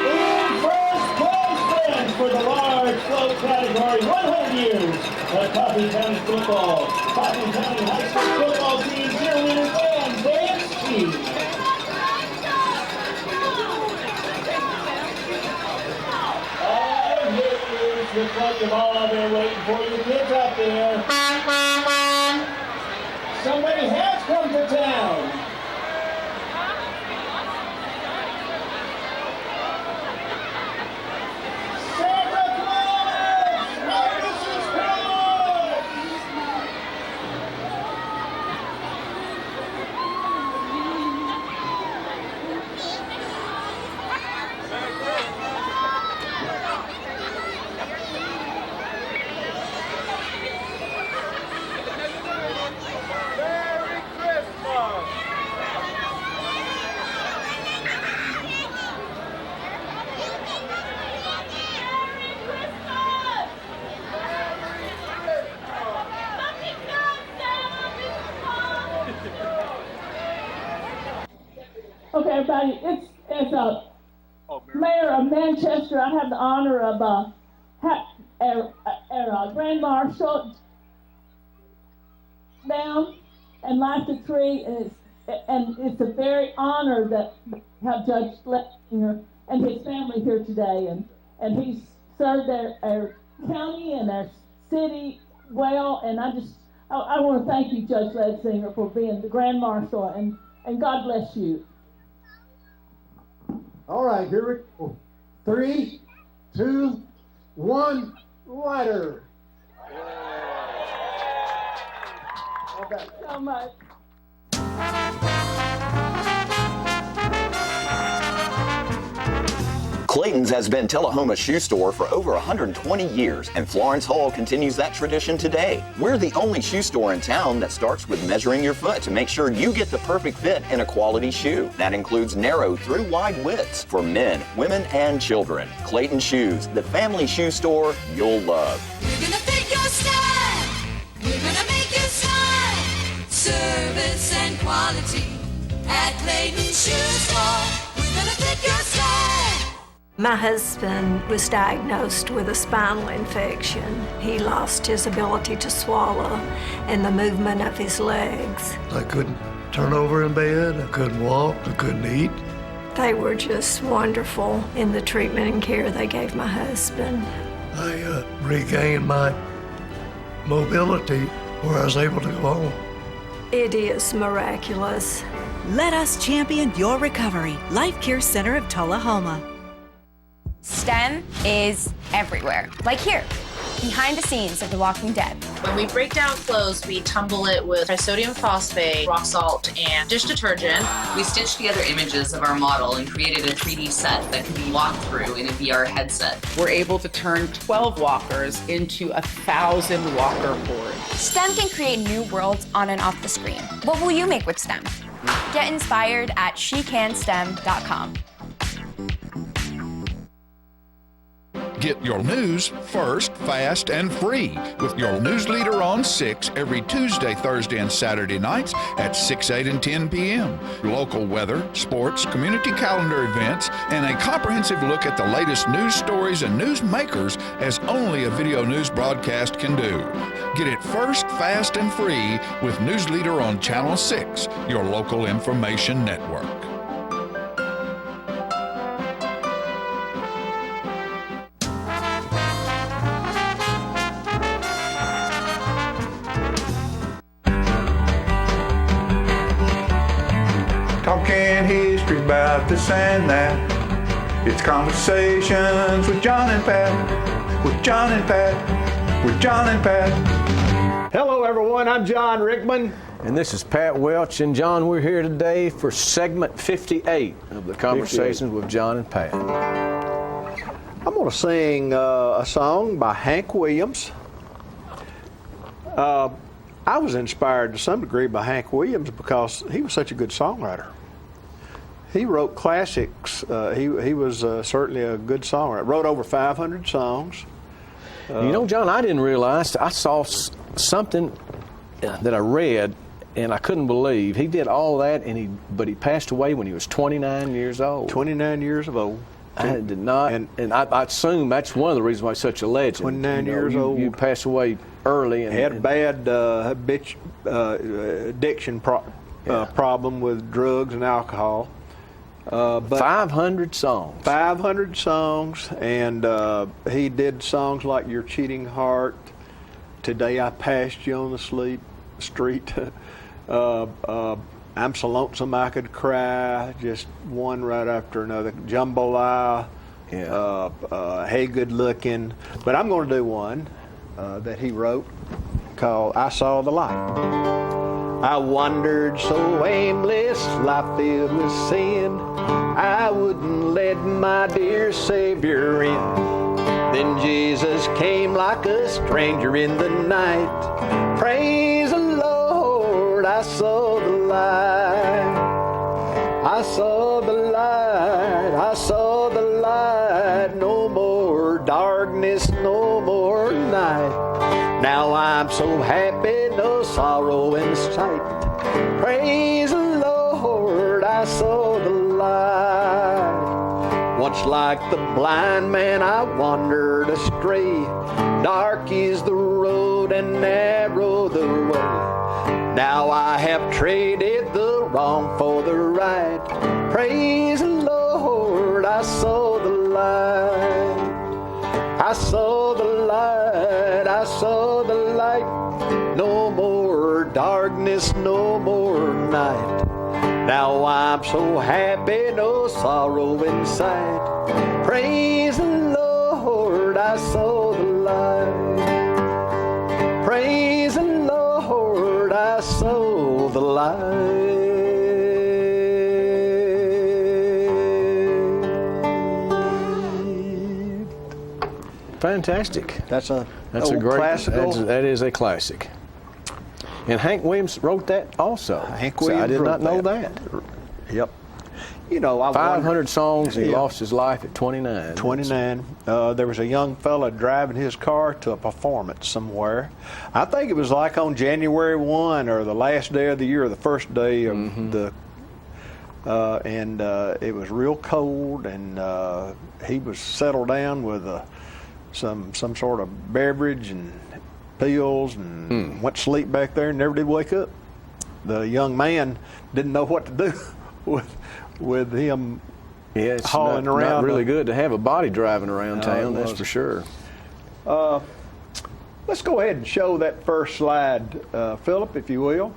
In first place then for the large float category, 100 years of Coffee County football. Coffee County High School football team cheerleaders and dance team. Oh, here it is. Looks like you've all been waiting for your kids out there. Somebody has come to town. Santa Claus! Hi, Mrs. Claus! Merry Christmas! Okay, everybody, it's Mayor of Manchester. I have the honor of Grand Marshal down and light the tree, and it's a very honor that have Judge Schlesinger and his family here today, and he's served our county and our city well, and I want to thank you, Judge Ledsinger, for being the Grand Marshal, and God bless you. All right, here we go. 3, 2, 1, lighter. Thank you so much. Clayton's has been Tullahoma's shoe store for over 120 years, and Florence Hall continues that tradition today. We're the only shoe store in town that starts with measuring your foot to make sure you get the perfect fit in a quality shoe. That includes narrow through wide widths for men, women, and children. Clayton Shoes, the family shoe store you'll love. We're gonna fit your style. We're gonna make you smile. Service and quality at Clayton Shoe Store. We're gonna fit your style. My husband was diagnosed with a spinal infection. He lost his ability to swallow and the movement of his legs. I couldn't turn over in bed, I couldn't walk, I couldn't eat. They were just wonderful in the treatment and care they gave my husband. I regained my mobility where I was able to go home. It is miraculous. Let us champion your recovery. Life Care Center of Tullahoma. STEM is everywhere. Like here, behind the scenes of The Walking Dead. When we break down clothes, we tumble it with trisodium phosphate, rock salt, and dish detergent. We stitched together images of our model and created a 3D set that can be walked through in a VR headset. We're able to turn 12 walkers into 1,000 walker boards. STEM can create new worlds on and off the screen. What will you make with STEM? Get inspired at SheCanSTEM.com. Get your news first, fast, and free with your news leader on 6 every Tuesday, Thursday, and Saturday nights at 6, 8, and 10 p.m. Local weather, sports, community calendar events, and a comprehensive look at the latest news stories and news makers as only a video news broadcast can do. Get it first, fast, and free with News Leader on Channel 6, your local information network. Talking history about this and that. It's conversations with John and Pat. With John and Pat. With John and Pat. Hello everyone, I'm John Rickman. And this is Pat Welch. And John, we're here today for segment 58 of the Conversations with John and Pat. I'm going to sing a song by Hank Williams. I was inspired to some degree by Hank Williams because he was such a good songwriter. He wrote classics. He was certainly a good songwriter. Wrote over 500 songs. You know, John, I didn't realize, I saw something that I read and I couldn't believe. He did all that, but he passed away when he was 29 years old. 29 years old. I did not, and I assume that's one of the reasons why he's such a legend. 29 years old. You passed away early. And had a bad addiction problem with drugs and alcohol. But 500 songs. 500 songs, and he did songs like Your Cheating Heart, Today I Passed You on the Street, I'm So Lonesome I Could Cry, just one right after another, Jambalaya, Hey Good Looking. But I'm going to do one that he wrote called I Saw the Light. I wandered so aimless, life filled with sin, I wouldn't let my dear Savior in. Then Jesus came like a stranger in the night. Praise the Lord, I saw the light. I saw the light, I saw the light. No more darkness, no more night. Now I'm so happy, no sorrow in sight. Praise the Lord, I saw the light. Once like the blind man I wandered astray. Dark is the road and narrow the way. Now I have traded the wrong for the right. Praise the Lord, I saw the light. I saw the light, I saw the light. No more darkness, no more night. Now I'm so happy, no sorrow inside. Praise the Lord, I saw the light. Praise the Lord, I saw the light. Fantastic. That's a great classical. That is a classic. And Hank Williams wrote that also. Hank So Williams I did not know that. that. Yep. You know, I 500 songs, and he Yeah. lost his life at 29. 29. There was a young fella driving his car to a performance somewhere. I think it was like on January 1 or the last day of the year, or the first day of the. And it was real cold, and he was settled down with some sort of beverage and pills, and went to sleep back there and never did wake up. The young man didn't know what to do with him. Yeah, it's hauling not around. really good to have a body driving around No, town, it that's for wasn't. sure. Let's go ahead and show that first slide, Philip, if you will.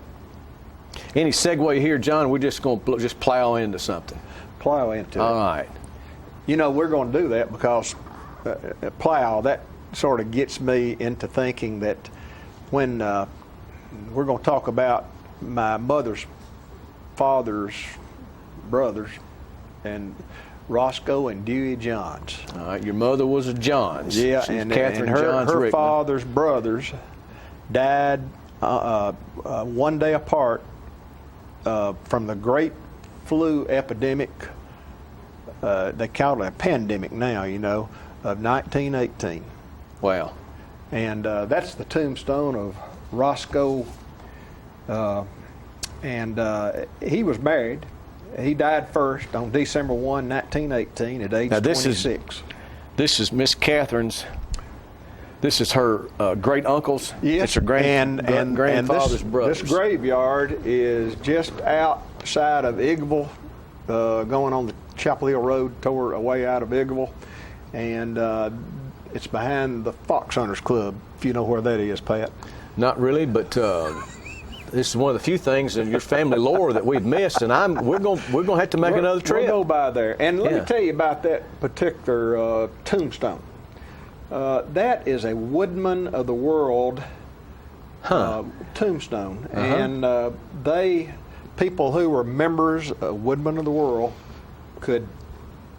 Any segue here, John? We're just going to just plow into something. Plow into it. All right. You know, we're going to do that because plow, that sort of gets me into thinking that when we're going to talk about my mother's father's brothers, and Roscoe and Dewey Johns. All right, your mother was a Johns. Yeah, She's and Catherine her Johns Rickman. father's brothers died one day apart from the great flu epidemic. They call it a pandemic now, you know, of 1918. Wow. And that's the tombstone of Roscoe. And he was married. He died first on December 1, 1918, at age 26. This is Miss Catherine's. This is her great uncle's. Yes, It's her grandfather's brothers. This graveyard is just outside of Igville, going on the Chapel Hill Road toward away out of Igville, and it's behind the Fox Hunters Club, if you know where that is, Pat. Not really, but this is one of the few things in your family lore that we've missed, and we're going to have to make another trip. We'll go by there, and let Yeah. me tell you about that particular tombstone. That is a Woodman of the World tombstone, and people who were members of Woodman of the World could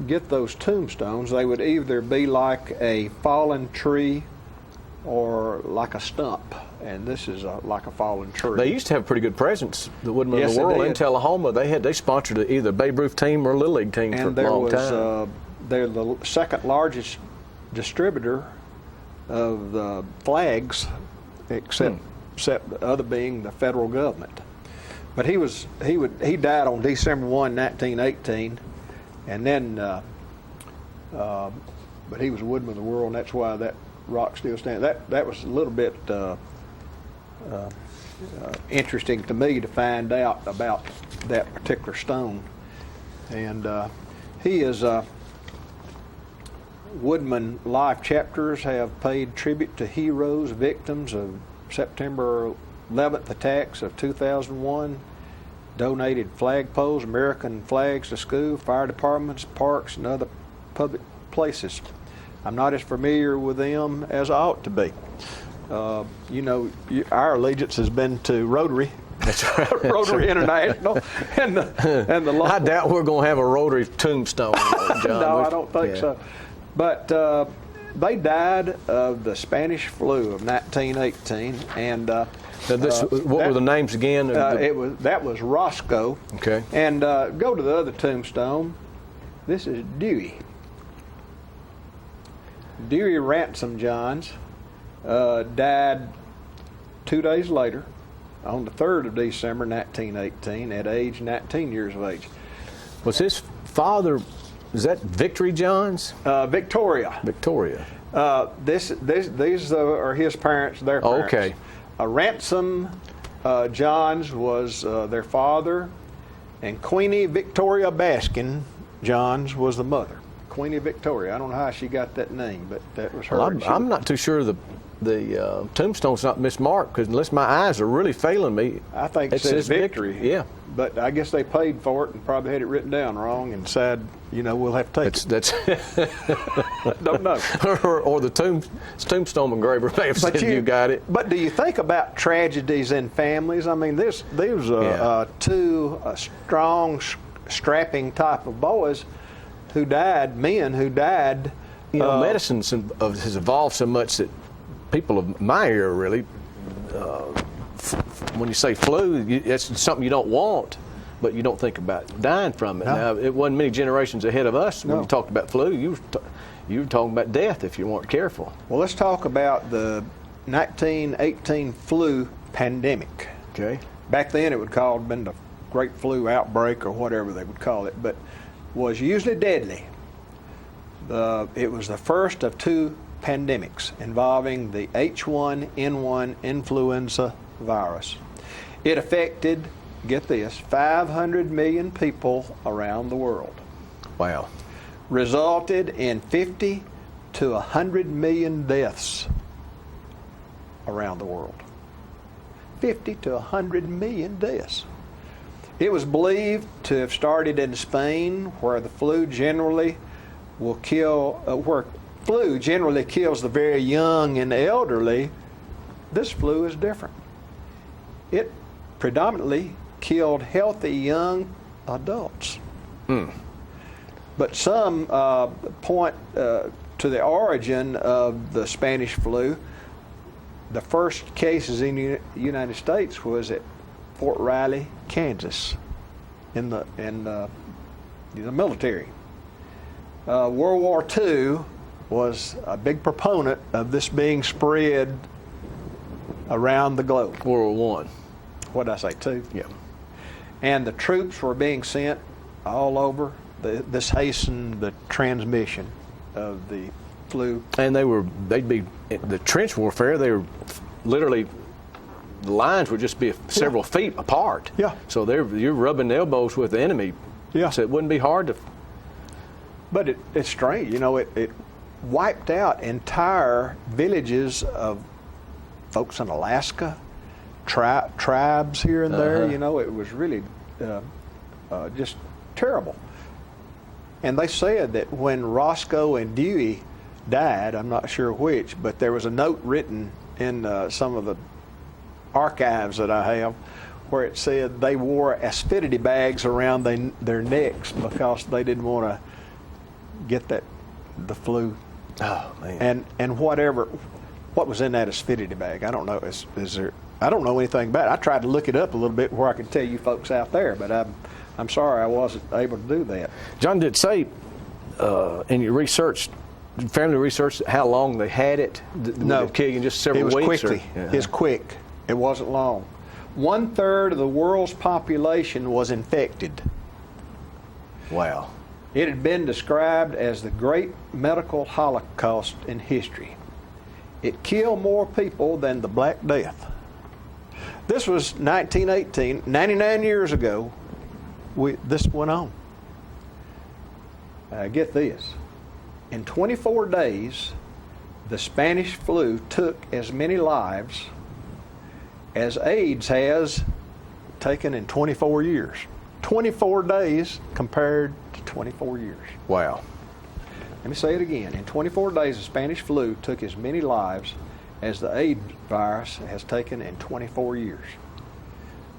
get those tombstones. They would either be like a fallen tree or like a stump, and this is like a fallen tree. They used to have a pretty good presence, the Woodmen Yes, of the they World in did. Tullahoma. They sponsored either Babe Ruth team or Little League team And for a long time. they're the second largest distributor of the flags, except the other being the federal government. But he died on December 1, 1918, and then but he was a Woodman of the World, and that's why that rock still stands. That was a little bit interesting to me to find out about that particular stone. And he is Woodman Life Chapters have paid tribute to heroes, victims of September 11th attacks of 2001, donated flagpoles, American flags to school, fire departments, parks, and other public places. I'm not as familiar with them as I ought to be. You know, our allegiance has been to Rotary. That's right. Rotary International and the local. I doubt we're going to have a Rotary tombstone, John. No, I don't think so. But they died of the Spanish flu of 1918, and what were the names again? That was Roscoe. Okay. And go to the other tombstone. This is Dewey. Dewey Ransom Johns died 2 days later, on the 3rd of December 1918, at age 19 years of age. Was his father? Is that Victory Johns? Victoria. Victoria. These are his parents, their parents. Okay. Ransom Johns was their father, and Queenie Victoria Baskin Johns was the mother. Queenie Victoria. I don't know how she got that name, but that was her. Well, I'm not too sure the tombstone's not mismarked, because unless my eyes are really failing me, I think it says Victory. Yeah. But I guess they paid for it and probably had it written down wrong and said, we'll have to take it. That's don't know. or the tombstone engraver may have said you got it. But do you think about tragedies in families? I mean, these two strong, strapping type of boys who died, men who died. Medicine has evolved so much that people of my era really, when you say flu, it's something you don't want, but you don't think about dying from it. No. Now, it wasn't many generations ahead of us when you talked about flu. You were talking about death if you weren't careful. Well, let's talk about the 1918 flu pandemic. Okay. Back then, it would have been the Great Flu Outbreak or whatever they would call it, but was usually deadly. It was the first of two pandemics involving the H1N1 influenza virus. It affected, get this, 500 million people around the world. Wow. Resulted in 50 to 100 million deaths around the world. 50 to 100 million deaths. It was believed to have started in Spain, where the flu generally will kill, where flu generally kills the very young and elderly. This flu is different. It predominantly killed healthy young adults. But some point to the origin of the Spanish flu. The first cases in the United States was at Fort Riley, Kansas, in the military. World War II was a big proponent of this being spread around the globe. World War I. What did I say, two? Yeah. And the troops were being sent all over. This hastened the transmission of the flu. And they'd be the trench warfare. They were literally, the lines would just be several feet apart. Yeah. So you're rubbing elbows with the enemy. Yeah. So it wouldn't be hard to. But it's strange, it wiped out entire villages of folks in Alaska, tribes here and there. It was really just terrible. And they said that when Roscoe and Dewey died, I'm not sure which, but there was a note written in some of the archives that I have where it said they wore aspidity bags around their necks because they didn't want to get the flu. Oh man! And what was in that aspidity bag? I don't know. Is there? I don't know anything about it. I tried to look it up a little bit where I could tell you folks out there, but I'm sorry I wasn't able to do that. John did say in your research, family research, how long they had it. No, kill you in just several weeks. It was quickly. It was quick. It wasn't long. 1/3 of the world's population was infected. Wow. It had been described as the great medical holocaust in history. It killed more people than the Black Death. This was 1918, 99 years ago. This went on. Get this. In 24 days, the Spanish flu took as many lives as AIDS has taken in 24 years. 24 days compared to 24 years. Wow. Let me say it again. In 24 days, the Spanish flu took as many lives as the AIDS virus has taken in 24 years.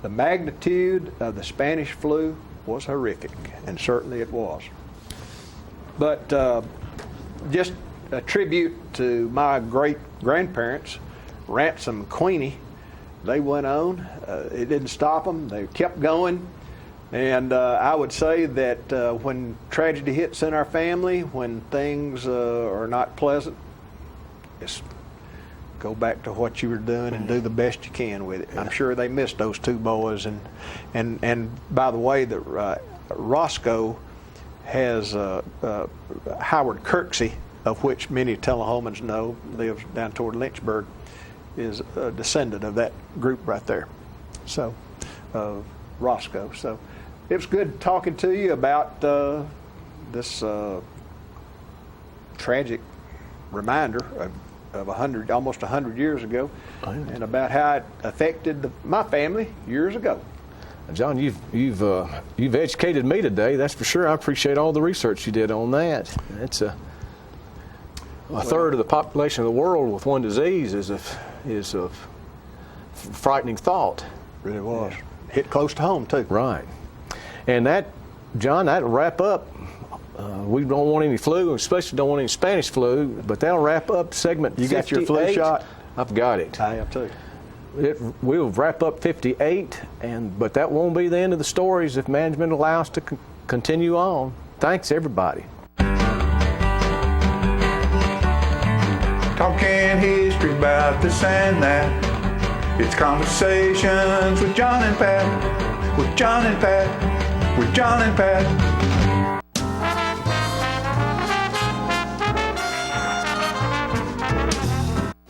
The magnitude of the Spanish flu was horrific, and certainly it was. But just a tribute to my great-grandparents, Ransom and Queenie. They went on. It didn't stop them. They kept going. And I would say that when tragedy hits in our family, when things are not pleasant, just go back to what you were doing and do the best you can with it. I'm sure they missed those two boys. And by the way, that Roscoe has Howard Kirksey, of which many Tullahomans know, lives down toward Lynchburg, is a descendant of that group right there. So, Roscoe. So, it was good talking to you about this tragic reminder of almost 100 years ago, and about how it affected my family years ago. John, you've educated me today. That's for sure. I appreciate all the research you did on that. It's a third of the population of the world with one disease is a frightening thought. Really was. Yeah. Hit close to home too. Right. And that, John, that'll wrap up. We don't want any flu, especially don't want any Spanish flu, but that'll wrap up segment 58. You got your flu shot? I've got it. I have too. We'll wrap up 58, but that won't be the end of the stories if management allows to continue on. Thanks, everybody. Talking history about this and that. It's conversations with John and Pat. With John and Pat. With John and Pat.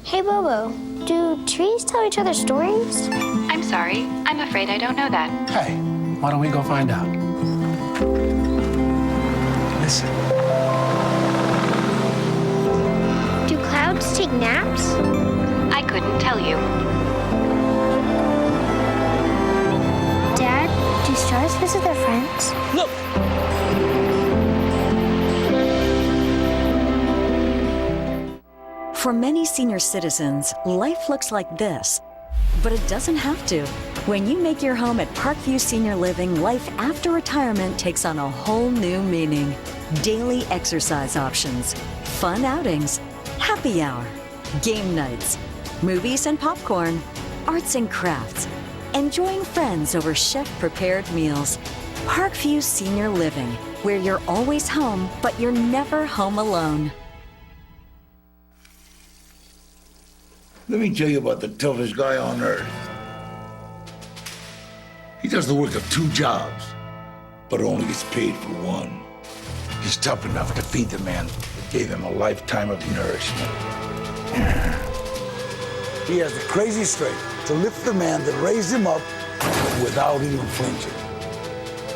Hey, Bobo, do trees tell each other stories? I'm sorry. I'm afraid I don't know that. Hey, why don't we go find out? Listen. Do clouds take naps? I couldn't tell you. Dad, do stars visit their friends? Look! For many senior citizens, life looks like this, but it doesn't have to. When you make your home at Parkview Senior Living, life after retirement takes on a whole new meaning. Daily exercise options, fun outings, happy hour, game nights, movies and popcorn, arts and crafts, enjoying friends over chef-prepared meals. Parkview Senior Living, where you're always home, but you're never home alone. Let me tell you about the toughest guy on earth. He does the work of 2 jobs, but only gets paid for one. He's tough enough to feed the man that gave him a lifetime of nourishment. He has the crazy strength to lift the man that raised him up without even flinching.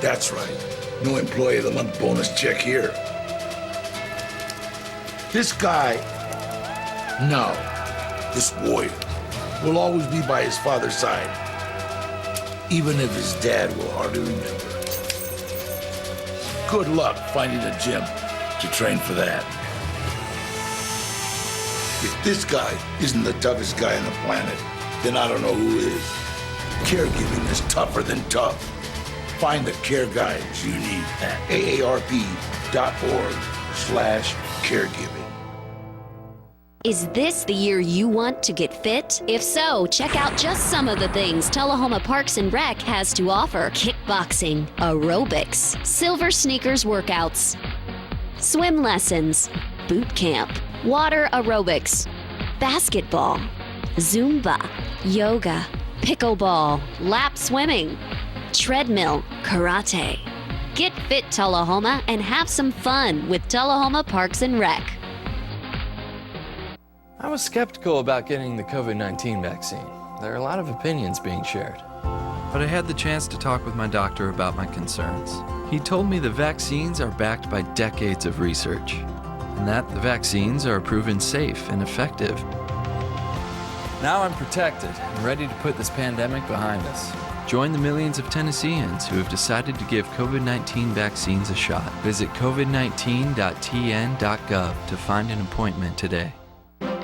That's right. No employee of the month bonus check here. This guy, no. This warrior will always be by his father's side, even if his dad will hardly remember. Good luck finding a gym to train for that. If this guy isn't the toughest guy on the planet, then I don't know who is. Caregiving is tougher than tough. Find the care guides you need at aarp.org/caregiving. Is this the year you want to get fit? If so, check out just some of the things Tullahoma Parks and Rec has to offer. Kickboxing, aerobics, silver sneakers workouts, swim lessons, boot camp, water aerobics, basketball, Zumba, yoga, pickleball, lap swimming, treadmill, karate. Get fit, Tullahoma, and have some fun with Tullahoma Parks and Rec. I was skeptical about getting the COVID-19 vaccine. There are a lot of opinions being shared. But I had the chance to talk with my doctor about my concerns. He told me the vaccines are backed by decades of research, and that the vaccines are proven safe and effective. Now I'm protected and ready to put this pandemic behind us. Join the millions of Tennesseans who have decided to give COVID-19 vaccines a shot. Visit covid19.tn.gov to find an appointment today.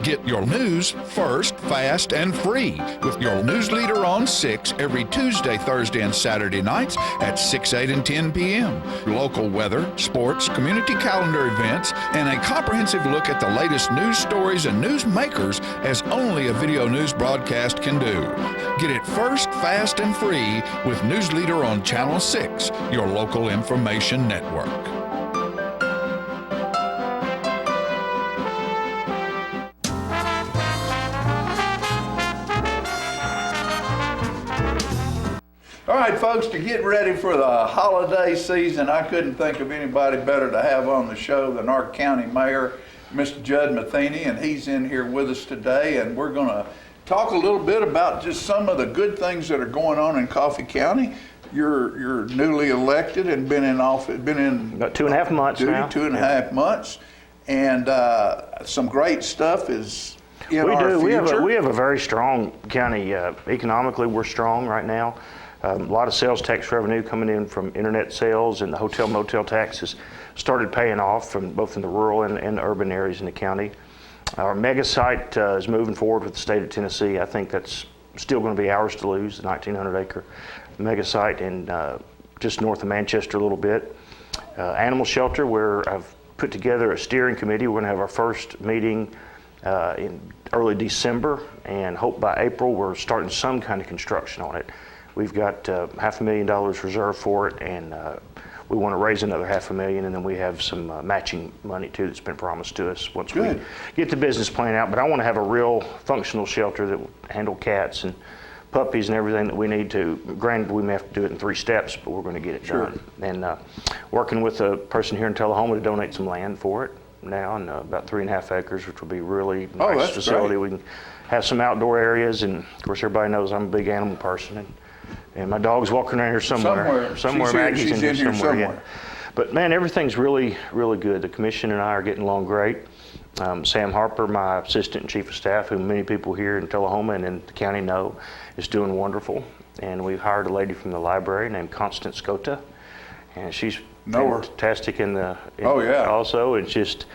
Get your news first, fast, and free with your news leader on 6 every Tuesday, Thursday, and Saturday nights at 6, 8, and 10 p.m. Local weather, sports, community calendar events, and a comprehensive look at the latest news stories and news makers as only a video news broadcast can do. Get it first, fast, and free with News Leader on Channel 6, your local information network. All right, folks, to get ready for the holiday season, I couldn't think of anybody better to have on the show than our county mayor, Mr. Judd Matheny, and he's in here with us today, and we're going to talk a little bit about just some of the good things that are going on in Coffee County. You're newly elected and been in office, been in about 2.5 months now. 2.5 months. and some great stuff is in We our do. future. We have a very strong county. Economically, we're strong right now. A lot of sales tax revenue coming in from internet sales, and the hotel motel taxes started paying off from both in the rural and the urban areas in the county. Our mega site is moving forward with the state of Tennessee. I think that's still going to be ours to lose, the 1,900 acre mega site in just north of Manchester a little bit. Animal shelter, where I've put together a steering committee. We're going to have our first meeting in early December, and hope by April we're starting some kind of construction on it. We've got $500,000 reserved for it, and we want to raise another $500,000, and then we have some matching money too that's been promised to us once we get the business plan out. But I want to have a real functional shelter that will handle cats and puppies and everything that we need to. Granted, we may have to do it in 3 steps, but we're going to get it done. And working with a person here in Tullahoma to donate some land for it now, and about 3.5 acres, which will be really nice facility. Great. We can have some outdoor areas, and of course everybody knows I'm a big animal person, and my dog's walking around here somewhere. Maggie's in here somewhere. Yeah. But man, everything's really, really good. The commission and I are getting along great. Sam Harper, my assistant and chief of staff, who many people here in Tullahoma and in the county know, is doing wonderful. And we've hired a lady from the library named Constance Scota, and she's fantastic also. It's just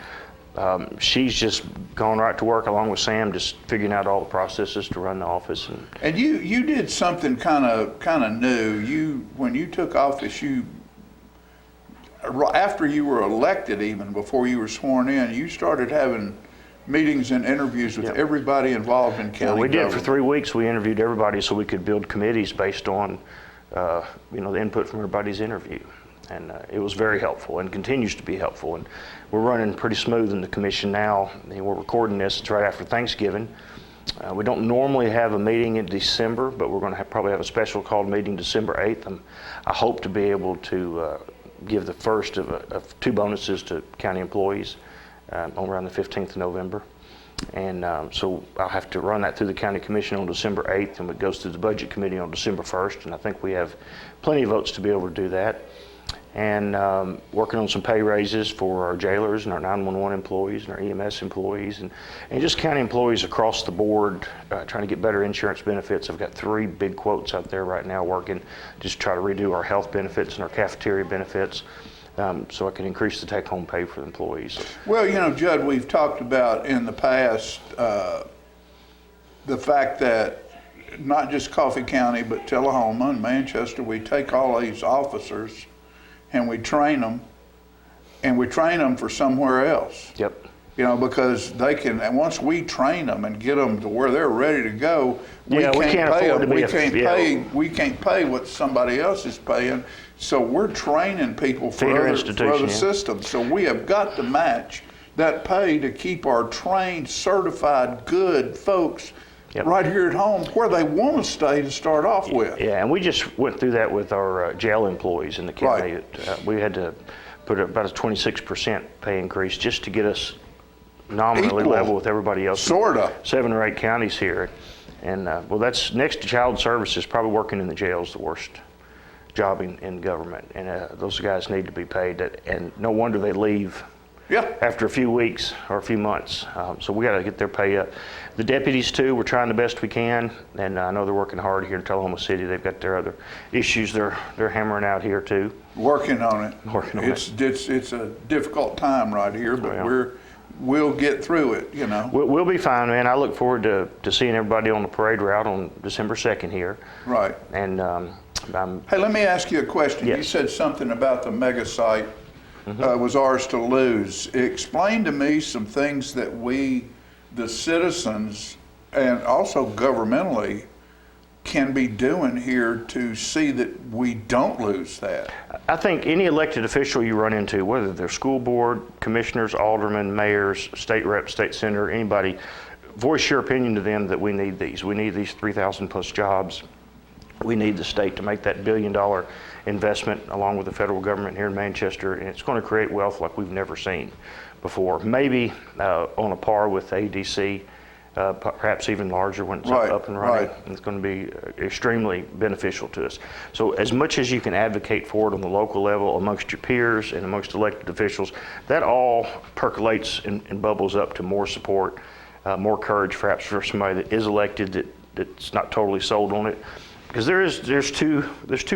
she's just gone right to work along with Sam, just figuring out all the processes to run the office. And you did something kind of new. When you took office, after you were elected, even before you were sworn in, you started having meetings and interviews with everybody involved in county we did government. for 3 weeks. We interviewed everybody so we could build committees based on the input from everybody's interview. And it was very helpful and continues to be helpful. And we're running pretty smooth in the commission now. And we're recording this. It's right after Thanksgiving. We don't normally have a meeting in December, but we're going to probably have a special called meeting December 8th. I hope to be able to give the first of 2 bonuses to county employees around the 15th of November. And so I'll have to run that through the county commission on December 8th, and it goes through the budget committee on December 1st. And I think we have plenty of votes to be able to do that. And working on some pay raises for our jailers and our 911 employees and our EMS employees and just county employees across the board, trying to get better insurance benefits. I've got 3 big quotes out there right now working just to try to redo our health benefits and our cafeteria benefits so I can increase the take-home pay for the employees. Well, Judd, we've talked about in the past the fact that not just Coffee County, but Tullahoma and Manchester, we take all these officers and we train them, and we train them for somewhere else. Yep. Because they can, and once we train them and get them to where they're ready to go, we can't pay them. We can't pay what somebody else is paying. So we're training people for other systems. So we have got to match that pay to keep our trained, certified, good folks right here at home where they want to stay to start off with. Yeah, and we just went through that with our jail employees in the county. Right. We had to put about a 26% pay increase just to get us nominally level with everybody else. Sort of. 7 or 8 counties here. And that's next to child services, probably working in the jail is the worst job in government. And those guys need to be paid. And no wonder they leave after a few weeks or a few months. So we got to get their pay up. The deputies too, we're trying the best we can, and I know they're working hard here in Tullahoma City. They've got their other issues they're hammering out here too. Working on it. It's a difficult time right here, but we'll get through it, We'll be fine, man. I look forward to seeing everybody on the parade route on December 2nd here. Right. And hey, let me ask you a question. Yes. You said something about the mega site was ours to lose. Explain to me some things that we, the citizens, and also governmentally, can be doing here to see that we don't lose that. I think any elected official you run into, whether they're school board, commissioners, aldermen, mayors, state rep, state senator, anybody, voice your opinion to them that we need these. We need these 3,000 plus jobs. We need the state to make that $1 billion investment along with the federal government here in Manchester, and it's going to create wealth like we've never seen before. Maybe on a par with ADC perhaps even larger when it's Right, up and running. right. It's going to be extremely beneficial to us. So as much as you can advocate for it on the local level amongst your peers and amongst elected officials, that all percolates and bubbles up to more support, more courage perhaps for somebody that is elected that's not totally sold on it. Because there's two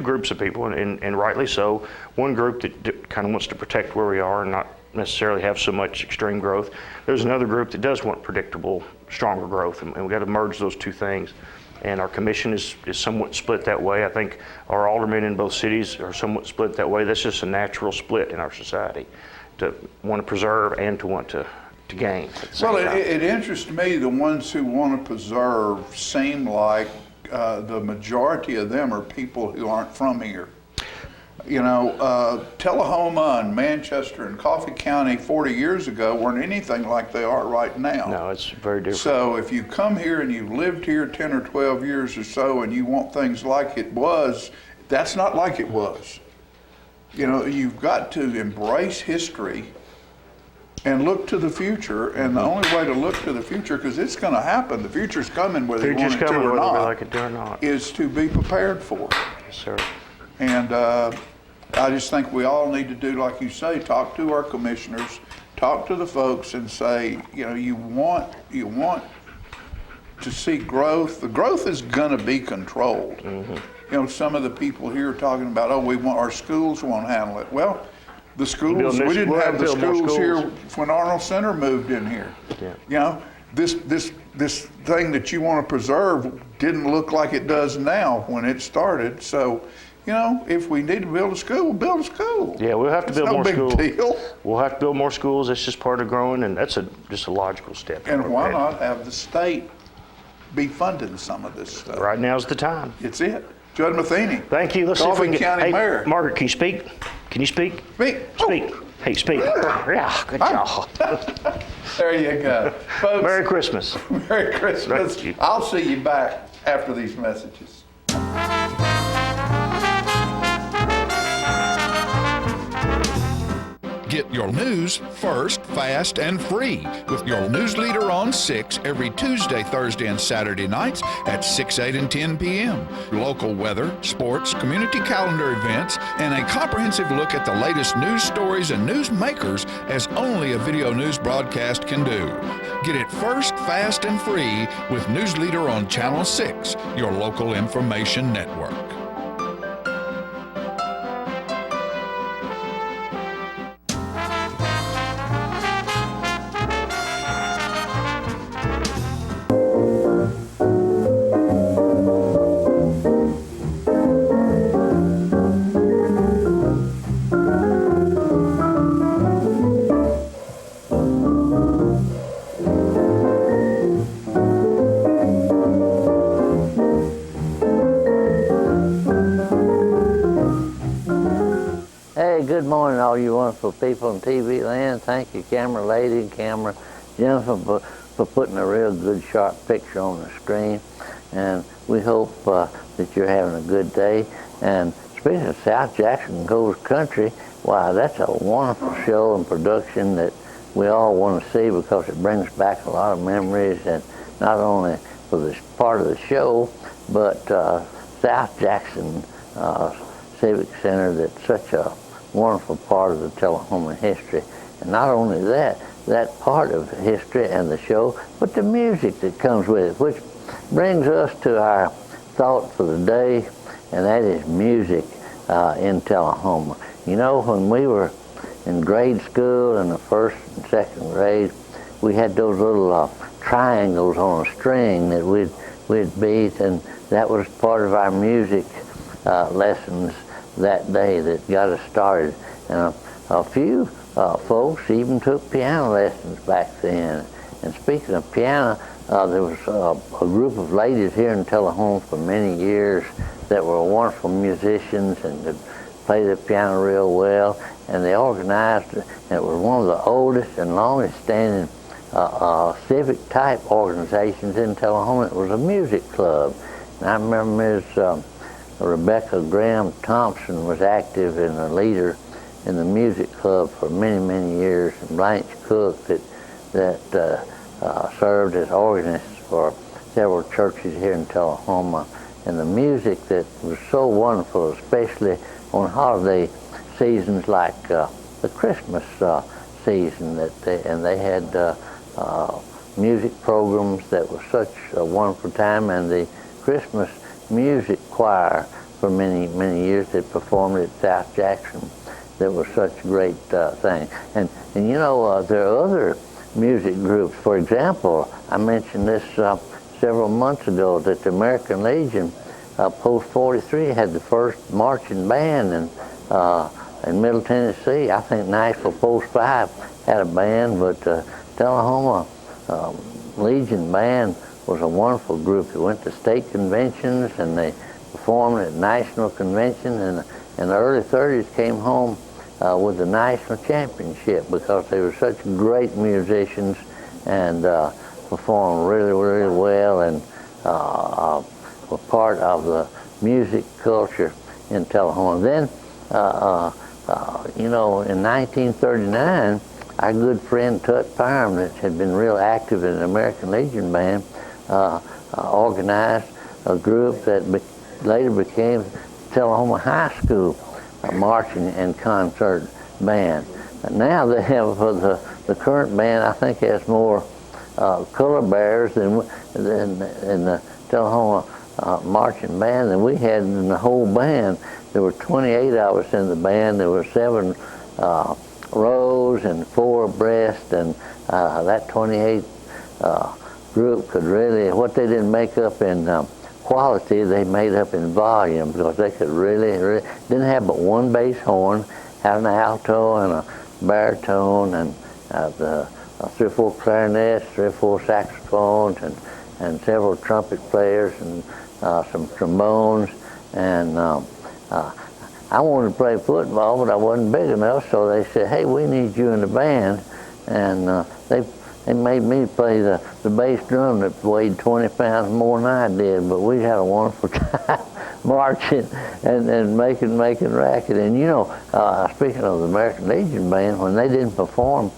groups of people, and rightly so. One group that kind of wants to protect where we are and not necessarily have so much extreme growth. There's another group that does want predictable, stronger growth, and we've got to merge those two things. And our commission is somewhat split that way. I think our aldermen in both cities are somewhat split that way. That's just a natural split in our society, to want to preserve and to want to gain at the same Well, time. it interests me, the ones who want to preserve seem like the majority of them are people who aren't from here. You know, Tullahoma and Manchester and Coffee County 40 years ago weren't anything like they are right now. No, it's very different. So if you come here and you've lived here 10 or 12 years or so and you want things like it was, that's not like it was. You know, you've got to embrace history and look to the future, and the only way to look to the future, because it's going to happen, the future's coming whether you want it to or whether we not, like it or not, is to be prepared for it. Yes, sir. And I just think we all need to do, like you say, talk to our commissioners, talk to the folks and say, you know, you want to see growth. The growth is going to be controlled. Mm-hmm. You know, some of the people here are talking about, oh, our schools won't handle it. Well, the schools, we didn't have the schools here when Arnold Center moved in here. Yeah. You know, this thing that you want to preserve didn't look like it does now when it started. So, you know, if we need to build a school, we'll build a school. Yeah, we'll have to build more schools. It's no big deal. We'll have to build more schools. That's just part of growing, and that's just a logical step. And why not have the state be funding some of this stuff? Right now's the time. It's it. Judd Matheny. Thank you. Let's see if we Coffee can County hey, Mayor. Margaret, can you speak? Can you speak? Speak. Speak. Hey, speak. Yeah, good job. There you go. Folks, Merry Christmas. Merry Christmas. Thank you. I'll see you back after these messages. Get your news first, fast, and free with your news leader on 6 every Tuesday, Thursday, and Saturday nights at 6, 8, and 10 p.m. Local weather, sports, community calendar events, and a comprehensive look at the latest news stories and news makers as only a video news broadcast can do. Get it first, fast, and free with News Leader on Channel 6, your local information network. Hey, good morning, all you wonderful people in TV land. Thank you, camera lady and camera gentleman, for putting a real good, sharp picture on the screen. And we hope that you're having a good day. And speaking of South Jackson Goes Country, wow, that's a wonderful show and production that we all want to see because it brings back a lot of memories, and not only for this part of the show, but South Jackson Civic Center, that's such a wonderful part of the Tullahoma history. And not only that part of history and the show, but the music that comes with it, which brings us to our thought for the day, and that is music in Tullahoma. You know, when we were in grade school, in the first and second grade, we had those little triangles on a string that we'd beat, and that was part of our music lessons that day that got us started. And a few folks even took piano lessons back then. And speaking of piano, there was a group of ladies here in Tullahoma for many years that were wonderful musicians and could play the piano real well. And they organized, and it was one of the oldest and longest standing civic type organizations in Tullahoma. It was a music club. And I remember Ms. Rebecca Graham Thompson was active and a leader in the music club for many, many years, and Blanche Cook that served as organist for several churches here in Tullahoma. And the music that was so wonderful, especially on holiday seasons like the Christmas season, they had music programs that was such a wonderful time, and the Christmas music choir for many years that performed at South Jackson. That was such a great thing. And you know, there are other music groups. For example, I mentioned this several months ago, that the American Legion Post 43 had the first marching band in Middle Tennessee. I think Nashville Post 5 had a band, but Tullahoma Legion Band was a wonderful group. They went to state conventions and they performed at national conventions, and in the early 30s came home with the national championship because they were such great musicians and performed really well, and were part of the music culture in Tullahoma. Then, you know, in 1939, our good friend Tut Pyram, that had been real active in the American Legion Band, organized a group that later became Tullahoma High School marching and concert band. And now they have, the current band, I think, has more color bearers than the Tullahoma marching band than we had in the whole band. There were 28 of us in the band. There were 7 rows and 4 abreast, and that 28 group could really, what they didn't make up in quality, they made up in volume, because they could really didn't have but one bass horn, had an alto and a baritone, and 3 or 4 clarinets, 3 or 4 saxophones, and several trumpet players, and some trombones. And I wanted to play football, but I wasn't big enough, so they said, hey, we need you in the band. And they made me play the bass drum that weighed 20 pounds more than I did, but we had a wonderful time marching and making racket. And you know, speaking of the American Legion Band, when they didn't perform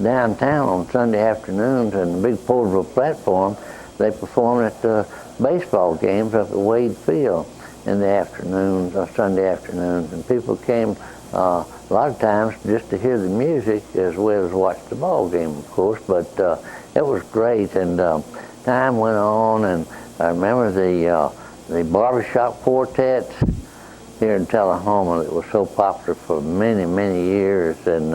downtown on Sunday afternoons in the big portable platform, they performed at the baseball games up at Wade Field in the afternoons, Sunday afternoons, and people came a lot of times just to hear the music as well as watch the ball game, of course. But it was great, and time went on, and I remember the barbershop quartets here in Tullahoma that was so popular for many years, and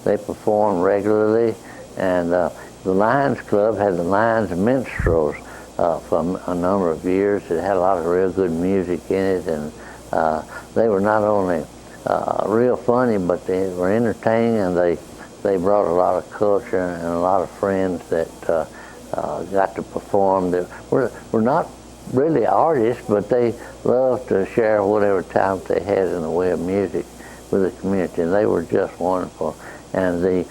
they performed regularly. And the Lions Club had the Lions Minstrels for a number of years. It had a lot of real good music in it, and they were not only real funny, but they were entertaining, and they brought a lot of culture and a lot of friends that got to perform. They were not really artists, but they loved to share whatever talent they had in the way of music with the community, and they were just wonderful. And the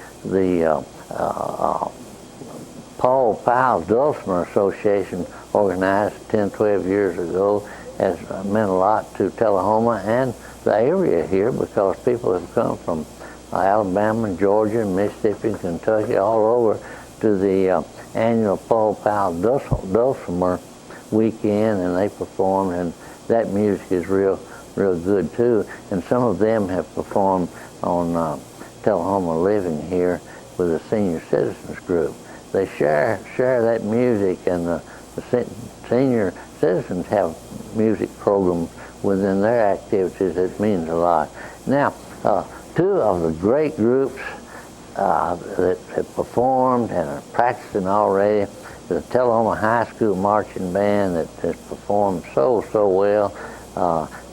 Paul Powell Dulcimer Association, organized 10, 12 years ago, has meant a lot to Tullahoma and the area here, because people have come from Alabama, Georgia, Mississippi, Kentucky, all over to the annual Paul Powell Dulcimer weekend, and they performed, and that music is real good too. And some of them have performed on Tullahoma Living here with the Senior Citizens Group. They share that music, and the senior citizens have music programs within their activities. It means a lot. Now, 2 of the great groups that have performed and are practicing already, the Tullahoma High School Marching Band that has performed so well.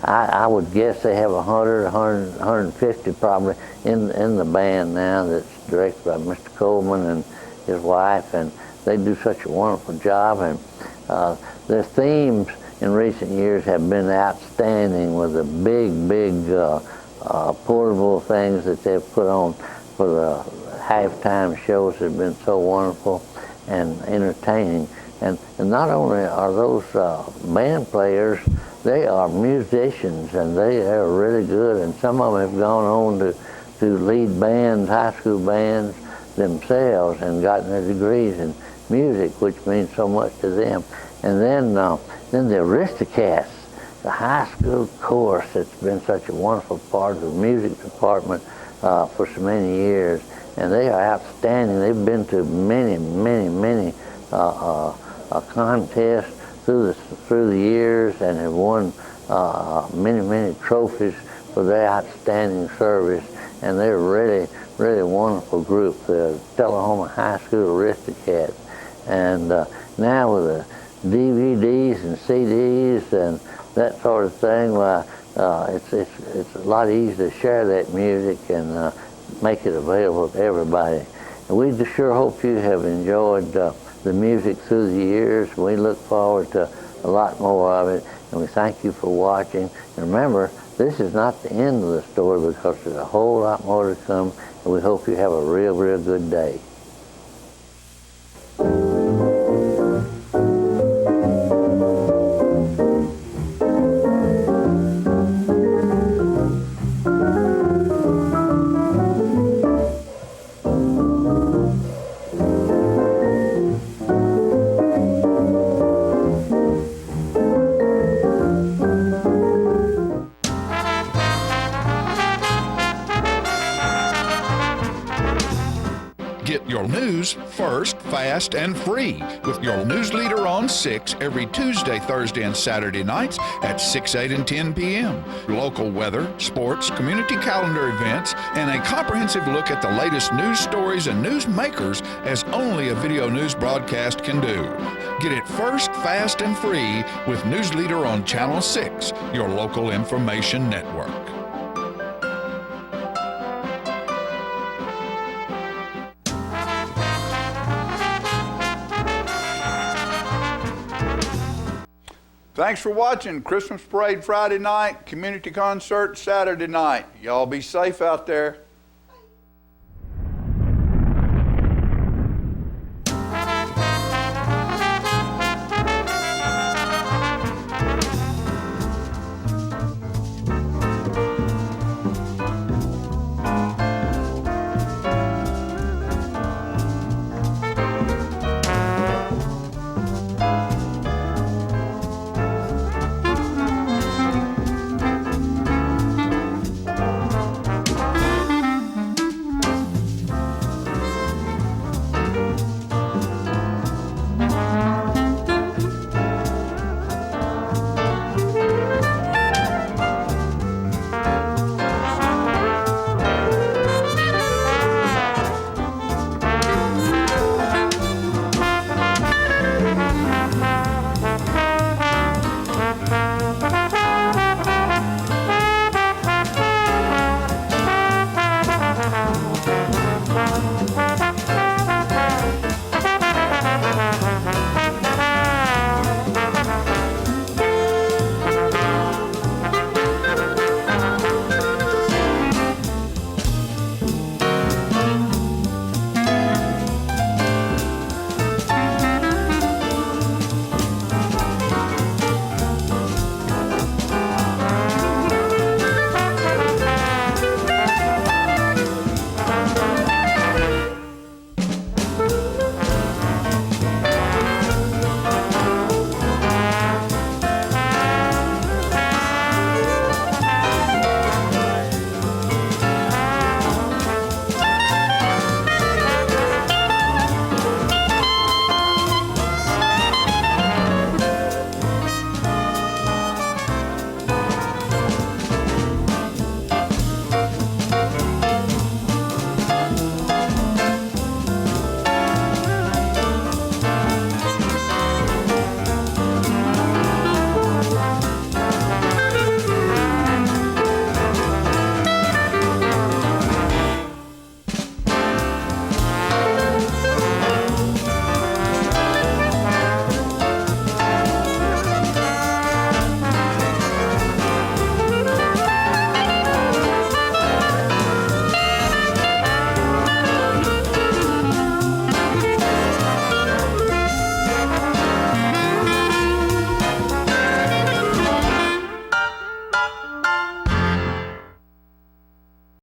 I would guess they have 150 probably in the band now, that's directed by Mr. Coleman and his wife, and they do such a wonderful job. And their themes in recent years have been outstanding, with the big portable things that they've put on for the halftime shows have been so wonderful and entertaining. And not only are those band players, they are musicians, and they are really good, and some of them have gone on to lead bands, high school bands themselves, and gotten their degrees in music, which means so much to them. And then the Aristocats, the high school chorus that's been such a wonderful part of the music department for so many years. And they are outstanding. They've been to many contests through the years and have won many trophies for their outstanding service. And they're a really wonderful group, the Tullahoma High School Aristocats. And now with the DVDs and CDs and that sort of thing, it's a lot easier to share that music and make it available to everybody. And we just sure hope you have enjoyed the music through the years. We look forward to a lot more of it, and we thank you for watching. And remember, this is not the end of the story, because there's a whole lot more to come, and we hope you have a real good day. Get your news first, fast, and free with your news leader on 6 every Tuesday, Thursday, and Saturday nights at 6, 8, and 10 p.m. Local weather, sports, community calendar events, and a comprehensive look at the latest news stories and news makers as only a video news broadcast can do. Get it first, fast, and free with News Leader on Channel 6, your local information network. Thanks for watching Christmas Parade Friday night, Community Concert Saturday night. Y'all be safe out there.